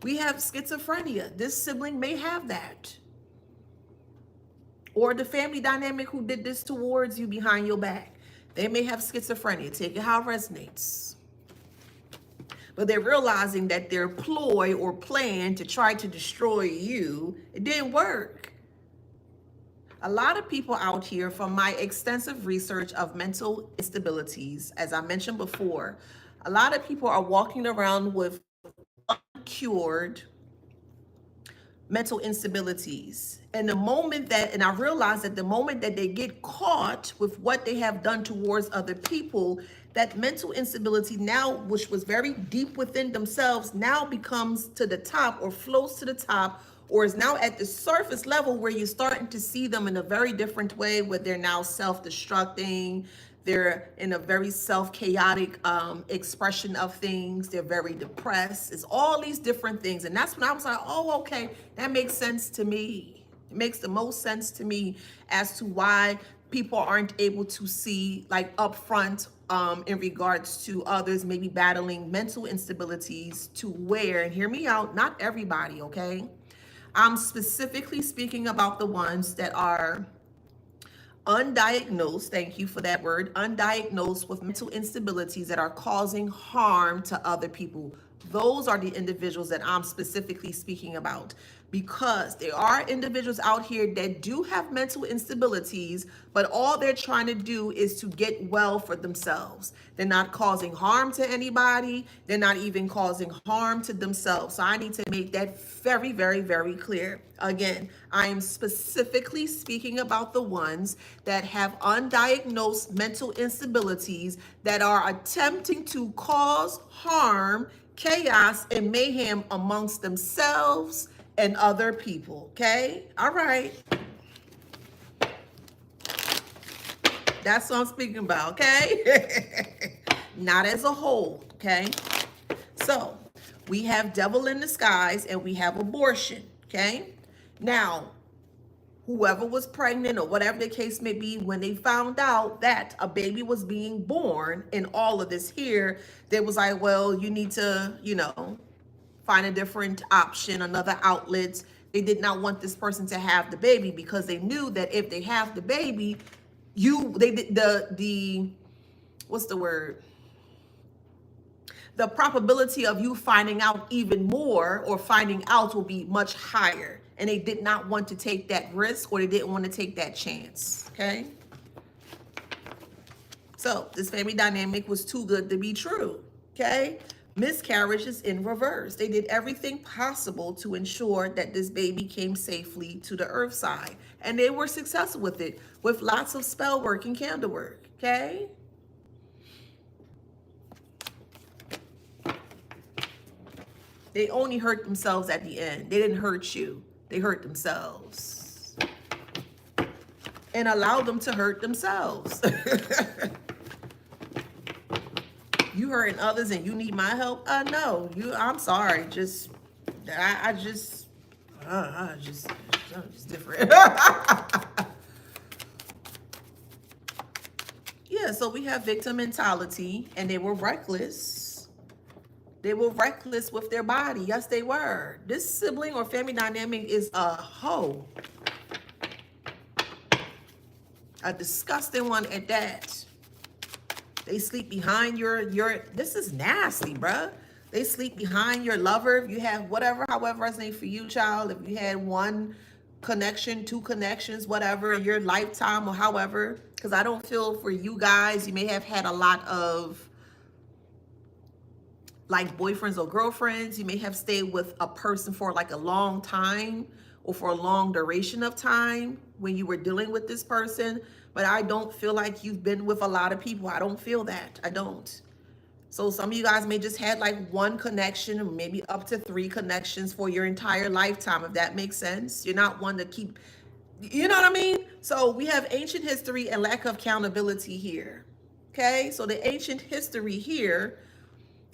We have schizophrenia. This sibling may have that. Or the family dynamic who did this towards you behind your back. They may have schizophrenia. Take it how it resonates. But they're realizing that their ploy or plan to try to destroy you, it didn't work. A lot of people out here, from my extensive research of mental instabilities, as I mentioned before, a lot of people are walking around with uncured mental instabilities. And the moment that, and I realize that the moment that they get caught with what they have done towards other people, that mental instability now, which was very deep within themselves, now becomes to the top, or floats to the top, or is now at the surface level, where you're starting to see them in a very different way, where they're now self-destructing. They're in a very self-chaotic expression of things. They're very depressed. It's all these different things. And that's when I was like, oh, okay, that makes sense to me. It makes the most sense to me as to why people aren't able to see, like, upfront in regards to others maybe battling mental instabilities, to where, and hear me out, not everybody, okay? I'm specifically speaking about the ones that are undiagnosed, thank you for that word, undiagnosed with mental instabilities that are causing harm to other people. Those are the individuals that I'm specifically speaking about, because there are individuals out here that do have mental instabilities, but all they're trying to do is to get well for themselves. They're not causing harm to anybody. They're not even causing harm to themselves. So I need to make that very, very, very clear. Again, I am specifically speaking about the ones that have undiagnosed mental instabilities that are attempting to cause harm, chaos, and mayhem amongst themselves and other people. Okay? All right. That's what I'm speaking about. Okay? Not as a whole. Okay? So we have devil in disguise, and we have abortion. Okay? Now, whoever was pregnant, or whatever the case may be, when they found out that a baby was being born in all of this here, they was like, well, you need to, find a different option, another outlet. They did not want this person to have the baby, because they knew that if they have the baby, what's the word? The probability of you finding out even more, or finding out, will be much higher. And they did not want to take that risk, or they didn't want to take that chance. Okay? So this family dynamic was too good to be true. Okay? Miscarriages in reverse. They did everything possible to ensure that this baby came safely to the earth side. And they were successful with it, with lots of spell work and candle work. Okay? They only hurt themselves at the end. They didn't hurt you. They hurt themselves. And allow them to hurt themselves. You hurting others and you need my help? No. I'm sorry. I'm just different. Yeah, so we have victim mentality, and they were reckless. They were reckless with their body. Yes, they were. This sibling or family dynamic is a hoe. A disgusting one at that. They sleep behind your, this is nasty, bruh. They sleep behind your lover. If you have whatever, however resonates for you, child. If you had one connection, two connections, whatever, in your lifetime or however, because I don't feel for you guys, you may have had a lot of like boyfriends or girlfriends. You may have stayed with a person for like a long time or for a long duration of time when you were dealing with this person. But I don't feel like you've been with a lot of people. I don't feel that. I don't. So some of you guys may just had like one connection or maybe up to 3 connections for your entire lifetime, if that makes sense. You're not one to keep, you know what I mean? So we have ancient history and lack of accountability here. Okay, so the ancient history here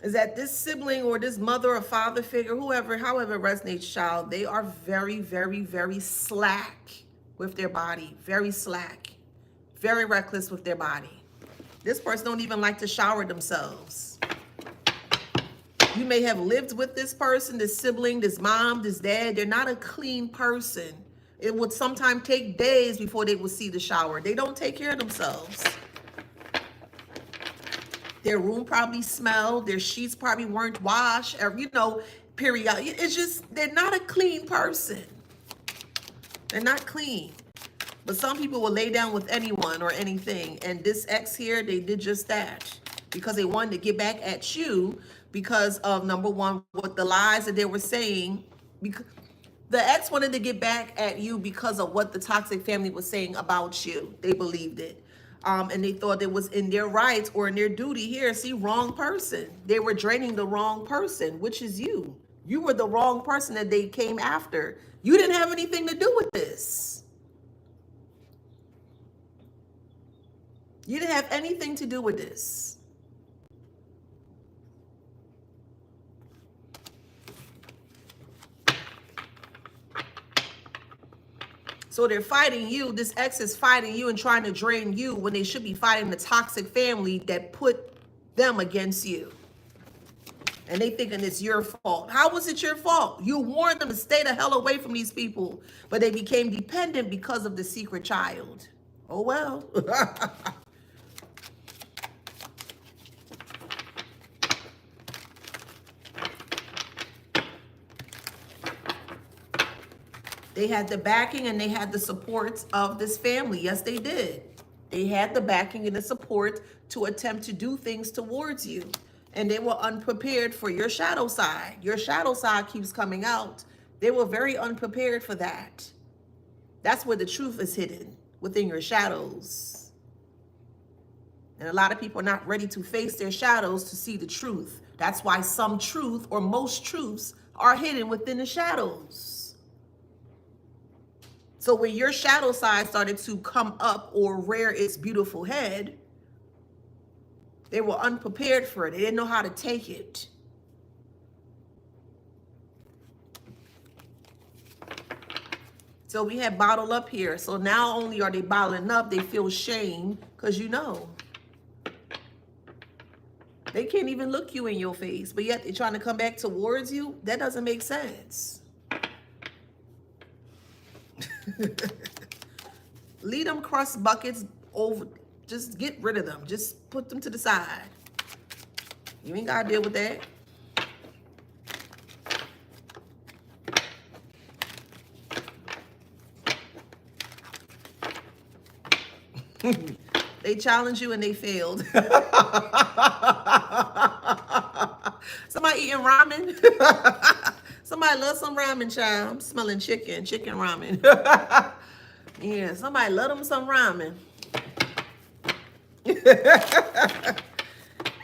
is that this sibling or this mother or father figure, whoever, however resonates, child, they are very, very, very slack with their body. Very slack. Very reckless with their body. This person don't even like to shower themselves. You may have lived with this person, this sibling, this mom, this dad. They're not a clean person. It would sometimes take days before they would see the shower. They don't take care of themselves. Their room probably smelled. Their sheets probably weren't washed. Or, you know, period. It's just, they're not a clean person. They're not clean. But some people will lay down with anyone or anything. And this ex here, they did just that. Because they wanted to get back at you because of, number one, what the lies that they were saying. Because the ex wanted to get back at you because of what the toxic family was saying about you. They believed it. And they thought it was in their rights or in their duty. Here, see, wrong person. They were draining the wrong person, which is you. You were the wrong person that they came after. You didn't have anything to do with this. You didn't have anything to do with this. So they're fighting you. This ex is fighting you and trying to drain you when they should be fighting the toxic family that put them against you. And they thinking it's your fault. How was it your fault? You warned them to stay the hell away from these people, but they became dependent because of the secret child. Oh, well. They had the backing and they had the support of this family. Yes, they did. They had the backing and the support to attempt to do things towards you. And they were unprepared for your shadow side. Your shadow side keeps coming out. They were very unprepared for that. That's where the truth is hidden, within your shadows. And a lot of people are not ready to face their shadows to see the truth. That's why some truth or most truths are hidden within the shadows. So when your shadow side started to come up or rear its beautiful head, they were unprepared for it. They didn't know how to take it. So we have bottled up here. So not only are they bottling up, they feel shame because you know. They can't even look you in your face, but yet they're trying to come back towards you. That doesn't make sense. Leave them crust buckets over. Just get rid of them. Just put them to the side. You ain't gotta deal with that. They challenged you and they failed. Somebody eating ramen? Somebody loves some ramen, child. I'm smelling chicken ramen. Yeah, somebody love them some ramen.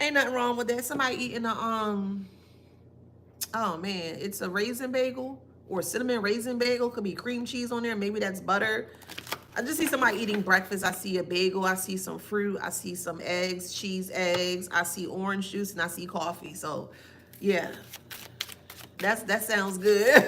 Ain't nothing wrong with that. Somebody eating a oh man, it's a raisin bagel or cinnamon raisin bagel. Could be cream cheese on there. Maybe that's butter. I just see somebody eating breakfast. I see a bagel. I see some fruit. I see some eggs, cheese eggs. I see orange juice and I see coffee. So yeah, that sounds good.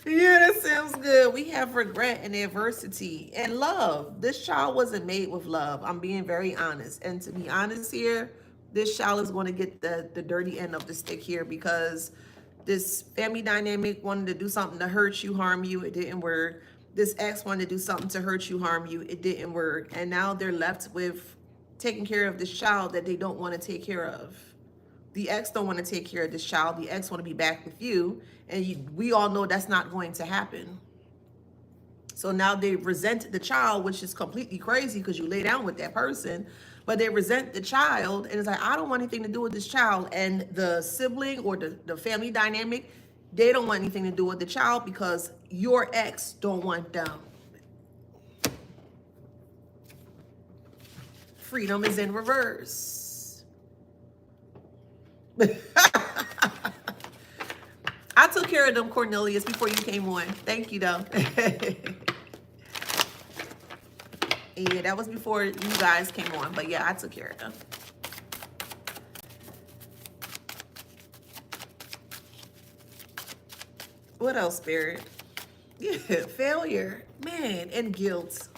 Yeah, that sounds good. We have regret and adversity and love. This child wasn't made with love. I'm being very honest. And to be honest here, this child is going to get the dirty end of the stick here because this family dynamic wanted to do something to hurt you, harm you. It didn't work. This ex wanted to do something to hurt you, harm you. It didn't work. And now they're left with taking care of this child that they don't want to take care of. The ex don't want to take care of this child. The ex want to be back with you. And we all know that's not going to happen. So now they resent the child, which is completely crazy because you lay down with that person, but they resent the child. And it's like, I don't want anything to do with this child. And the sibling or the family dynamic, they don't want anything to do with the child because your ex don't want them. Freedom is in reverse. I took care of them, Cornelius, before you came on. Thank you, though. Yeah, that was before you guys came on. But yeah, I took care of them. What else, Spirit? Yeah, failure. Man, and guilt.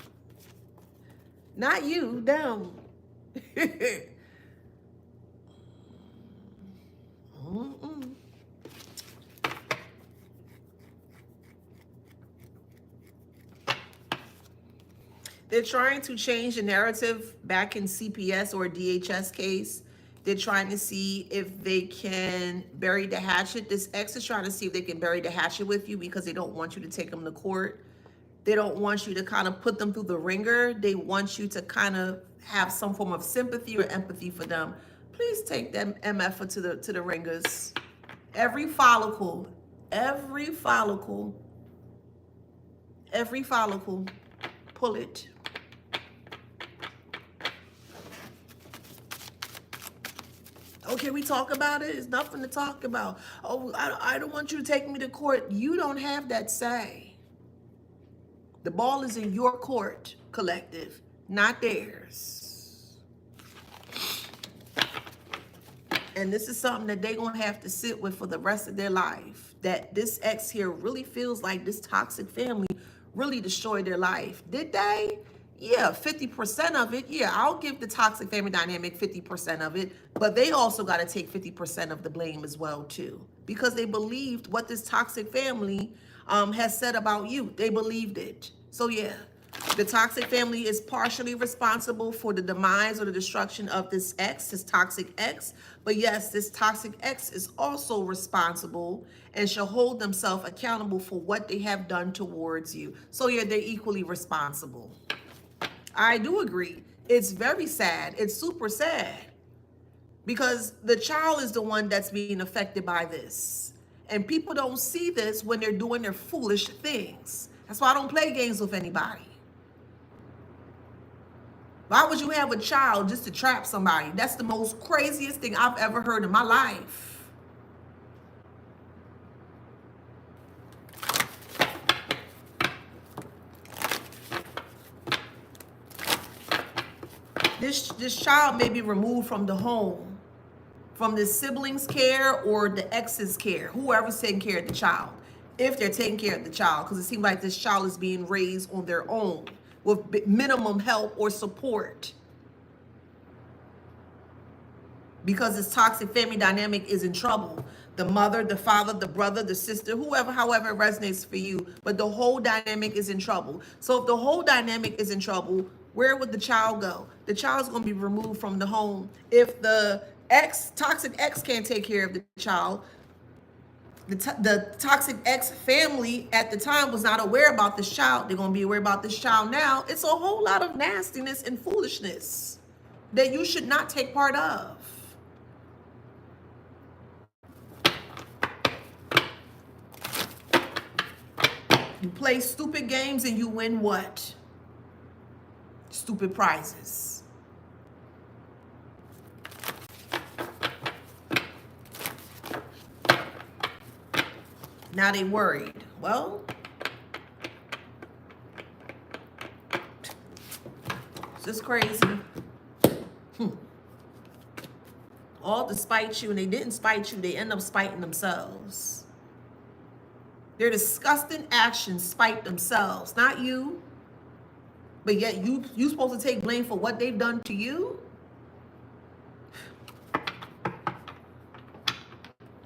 Not you, them. They're trying to change the narrative back in CPS or DHS case. They're trying to see if they can bury the hatchet. This ex is trying to see if they can bury the hatchet with you because they don't want you to take them to court. They don't want you to kind of put them through the ringer. They want you to kind of have some form of sympathy or empathy for them. Please take them MF to the ringers. Every follicle, pull it. Oh, can we talk about it? It's nothing to talk about. Oh, I don't want you to take me to court. You don't have that say. The ball is in your court, collective, not theirs. And this is something that they're going to have to sit with for the rest of their life. That this ex here really feels like this toxic family really destroyed their life. Did they? Yeah, 50% of it. Yeah, I'll give the toxic family dynamic 50% of it. But they also got to take 50% of the blame as well, too. Because they believed what this toxic family has said about you. They believed it. So, yeah, the toxic family is partially responsible for the demise or the destruction of this ex, this toxic ex. But yes, this toxic ex is also responsible and shall hold themselves accountable for what they have done towards you. So, yeah, they're equally responsible. I do agree. It's very sad. It's super sad because the child is the one that's being affected by this. And people don't see this when they're doing their foolish things. That's why I don't play games with anybody. Why would you have a child just to trap somebody? That's the most craziest thing I've ever heard in my life. This child may be removed from the home, from the siblings' care or the ex's care, whoever's taking care of the child, if they're taking care of the child, because it seems like this child is being raised on their own with minimum help or support. Because this toxic family dynamic is in trouble. The mother, the father, the brother, the sister, whoever, however it resonates for you, but the whole dynamic is in trouble. So if the whole dynamic is in trouble, where would the child go? The child's going to be removed from the home. If the toxic ex can't take care of the child, the toxic ex family at the time was not aware about this child. They're going to be aware about this child now. It's a whole lot of nastiness and foolishness that you should not take part of. You play stupid games and you win what? Stupid prizes. Now they worried. Well, it's just crazy. All to spite you, and they didn't spite you. They end up spiting themselves. Their disgusting actions spite themselves, not you. But yet you supposed to take blame for what they've done to you?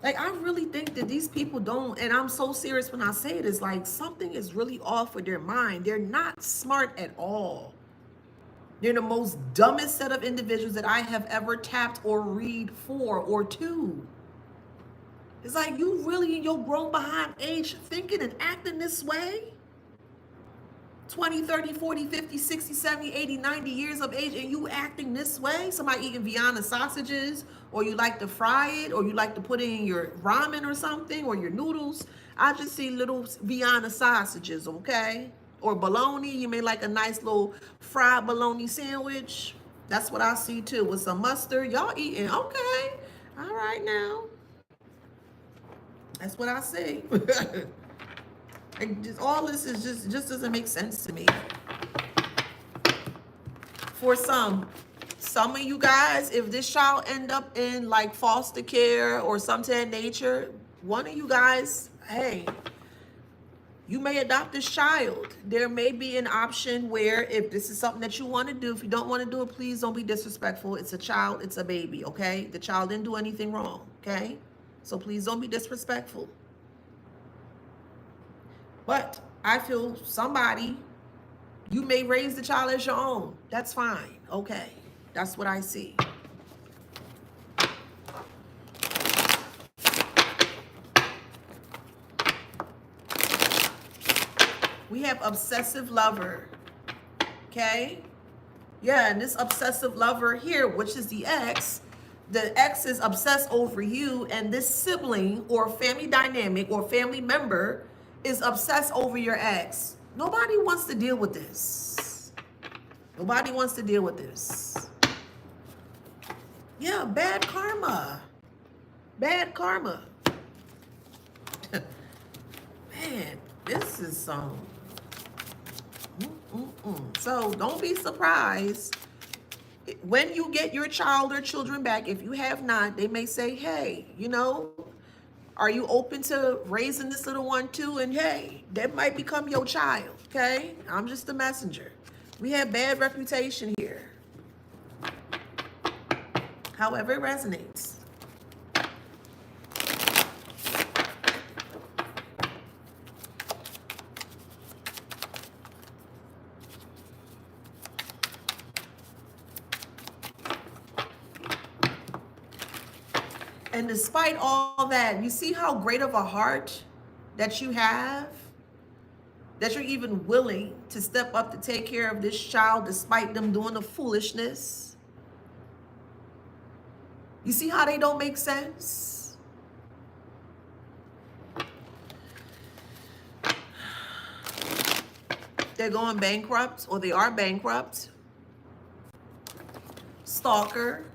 Like, I really think that these people don't, and I'm so serious when I say it, it's like something is really off with their mind. They're not smart at all. They're the most dumbest set of individuals that I have ever tapped or read for or to. It's like, you really in your grown behind age thinking and acting this way? 20, 30, 40, 50, 60, 70, 80, 90 years of age, and you acting this way? Somebody eating Vienna sausages, or you like to fry it, or you like to put it in your ramen or something, or your noodles. I just see little Vienna sausages, okay? Or bologna. You may like a nice little fried bologna sandwich. That's what I see too, with some mustard. Y'all eating, okay. All right now. That's what I see. All this is just doesn't make sense to me. For some of you guys, if this child end up in like foster care or something of that nature, one of you guys, hey, you may adopt this child. There may be an option where, if this is something that you want to do, if you don't want to do it, please don't be disrespectful. It's a child, it's a baby, okay? The child didn't do anything wrong, okay? So please don't be disrespectful. But I feel somebody, you may raise the child as your own. That's fine. Okay. That's what I see. We have obsessive lover. Okay? Yeah, and this obsessive lover here, which is the ex is obsessed over you, and this sibling or family dynamic or family member is obsessed over your ex. Nobody wants to deal with this. Nobody wants to deal with this. Yeah, bad karma. Bad karma. Man, this is some. So don't be surprised when you get your child or children back. If you have not, they may say, hey, you know, are you open to raising this little one too? And hey, that might become your child, okay? I'm just a messenger. We have bad reputation here. However, it resonates. And despite all that, you see how great of a heart that you have? That you're even willing to step up to take care of this child despite them doing the foolishness? You see how they don't make sense? They're going bankrupt, or they are bankrupt. Stalker.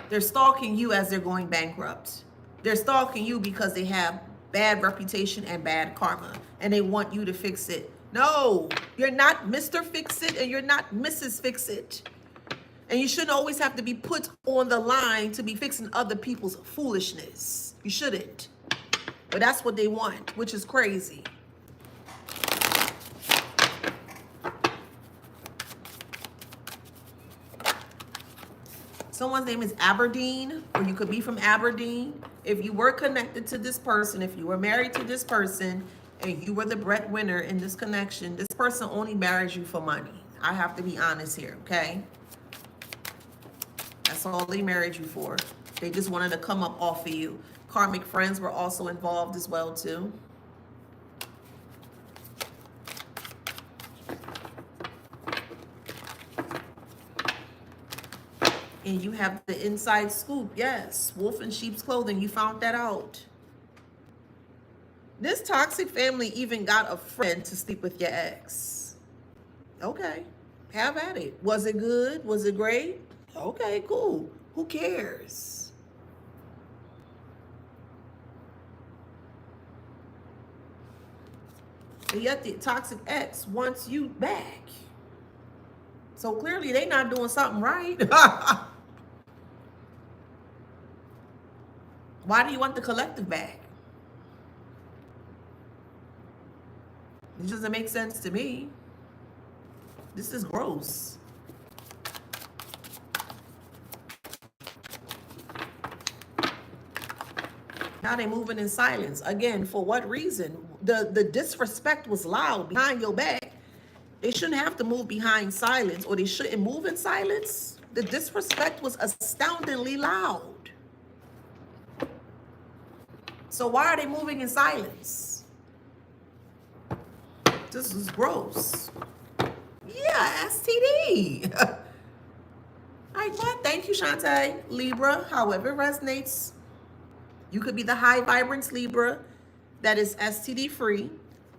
They're stalking you as they're going bankrupt. They're stalking you because they have bad reputation and bad karma, and they want you to fix it. No, you're not Mr. Fix It, and you're not Mrs. Fix It. And you shouldn't always have to be put on the line to be fixing other people's foolishness. You shouldn't. But that's what they want, which is crazy. Someone's name is Aberdeen, or you could be from Aberdeen. If you were connected to this person, if you were married to this person, and you were the breadwinner in this connection, this person only marries you for money. I have to be honest here, okay? That's all they married you for. They just wanted to come up off of you. Karmic friends were also involved as well, too. And you have the inside scoop. Yes, wolf in sheep's clothing. You found that out. This toxic family even got a friend to sleep with your ex. Okay, have at it. Was it good? Was it great? Okay, cool. Who cares? And yet the toxic ex wants you back. So clearly they're not doing something right. Why do you want the collective back? It doesn't make sense to me. This is gross. Now they're moving in silence. Again, for what reason? The disrespect was loud behind your back. They shouldn't have to move behind silence, or they shouldn't move in silence. The disrespect was astoundingly loud. So why are they moving in silence? This is gross. Yeah, STD. All right, what? Thank you, Shantae. Libra, however it resonates. You could be the high vibrance Libra that is STD free,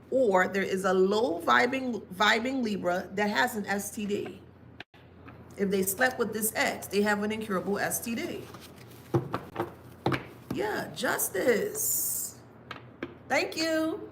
or there is a low vibing Libra that has an STD. If they slept with this ex, they have an incurable STD. Yeah, justice. Thank you.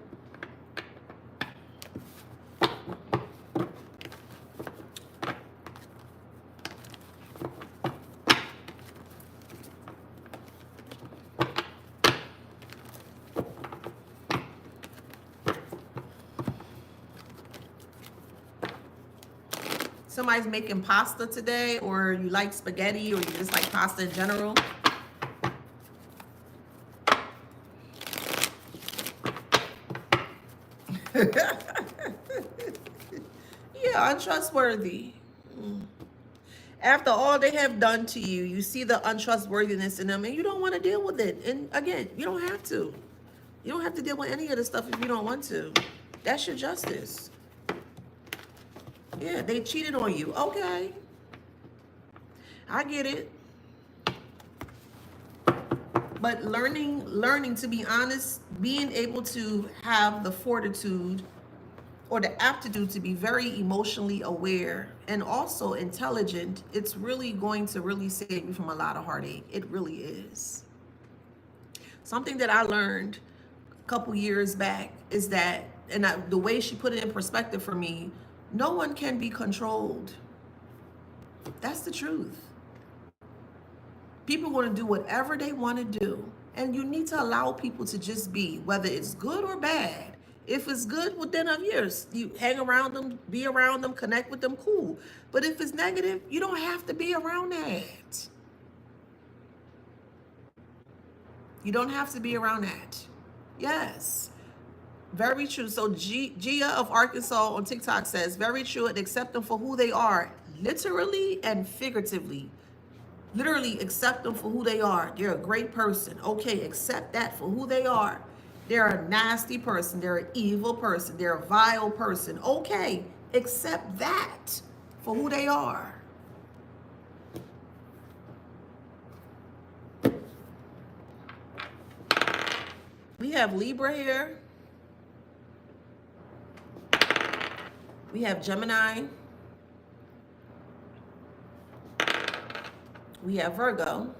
Somebody's making pasta today, or you like spaghetti, or you just like pasta in general. Yeah, untrustworthy. After all they have done to you, you see the untrustworthiness in them, and you don't want to deal with it. And again, you don't have to. You don't have to deal with any of the stuff if you don't want to. That's your justice. Yeah, they cheated on you. Okay. I get it. But learning to be honest, being able to have the fortitude or the aptitude to be very emotionally aware and also intelligent, it's really going to really save you from a lot of heartache. It really is. Something that I learned a couple years back is that, and the way she put it in perspective for me, no one can be controlled. That's the truth. People want to do whatever they want to do. And you need to allow people to just be, whether it's good or bad. If it's good, well, then of yours, you hang around them, be around them, connect with them, cool. But if it's negative, you don't have to be around that. You don't have to be around that. Yes. Very true. So Gia of Arkansas on TikTok says, very true, and accept them for who they are, literally and figuratively. Literally accept them for who they are. They're a great person. Okay, accept that for who they are. They're a nasty person. They're an evil person. They're a vile person. Okay, accept that for who they are. We have Libra here. We have Gemini. We have Virgo.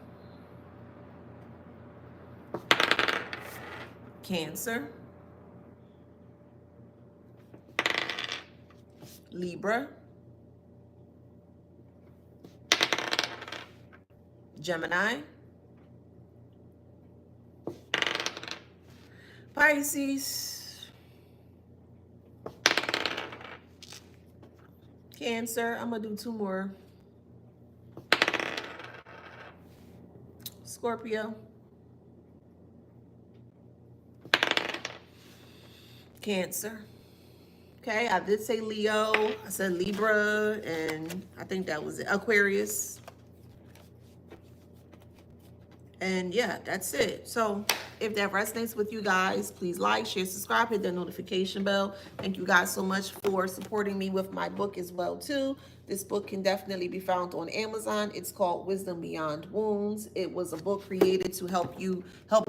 Cancer. Libra. Gemini. Pisces. Cancer. I'm going to do two more. Scorpio. Cancer. Okay, I did say Leo. I said Libra, and I think that was it. Aquarius. And yeah, that's it. So if that resonates with you guys, please like, share, subscribe, hit that notification bell. Thank you guys so much for supporting me with my book as well too. This book can definitely be found on Amazon. It's called Wisdom Beyond Wounds. It was a book created to help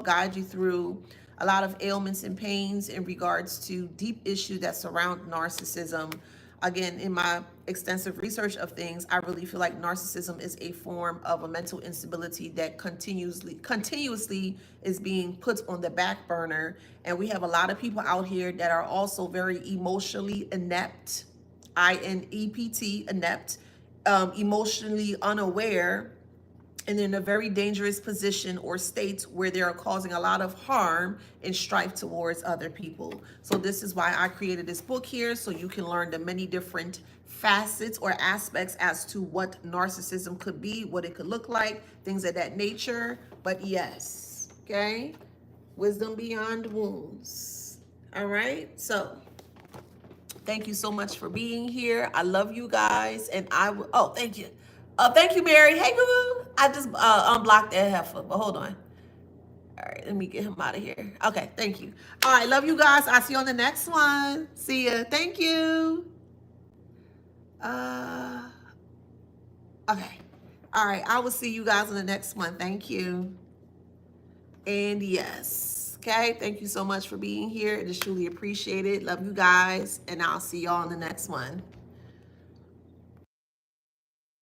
guide you through a lot of ailments and pains in regards to deep issues that surround narcissism. Again, in my extensive research of things, I really feel like narcissism is a form of a mental instability that continuously is being put on the back burner. And we have a lot of people out here that are also very emotionally inept, INEPT, inept, emotionally unaware, and in a very dangerous position or state where they are causing a lot of harm and strife towards other people. So this is why I created this book here, so you can learn the many different facets or aspects as to what narcissism could be, what it could look like, things of that nature. But yes, okay, Wisdom Beyond Wounds. All right, so Thank you so much for being here. I love you guys, and I will. Oh, thank you. Thank you, Mary. Hey, Goo. I just unblocked that heifer, but hold on. All right, let me get him out of here. Okay, thank you. All right, love you guys. I'll see you on the next one. See ya. Thank you. Uh, okay. All right, I will see you guys on the next one. Thank you. And yes, okay. Thank you so much for being here. It is truly appreciated. Love you guys, and I'll see y'all on the next one.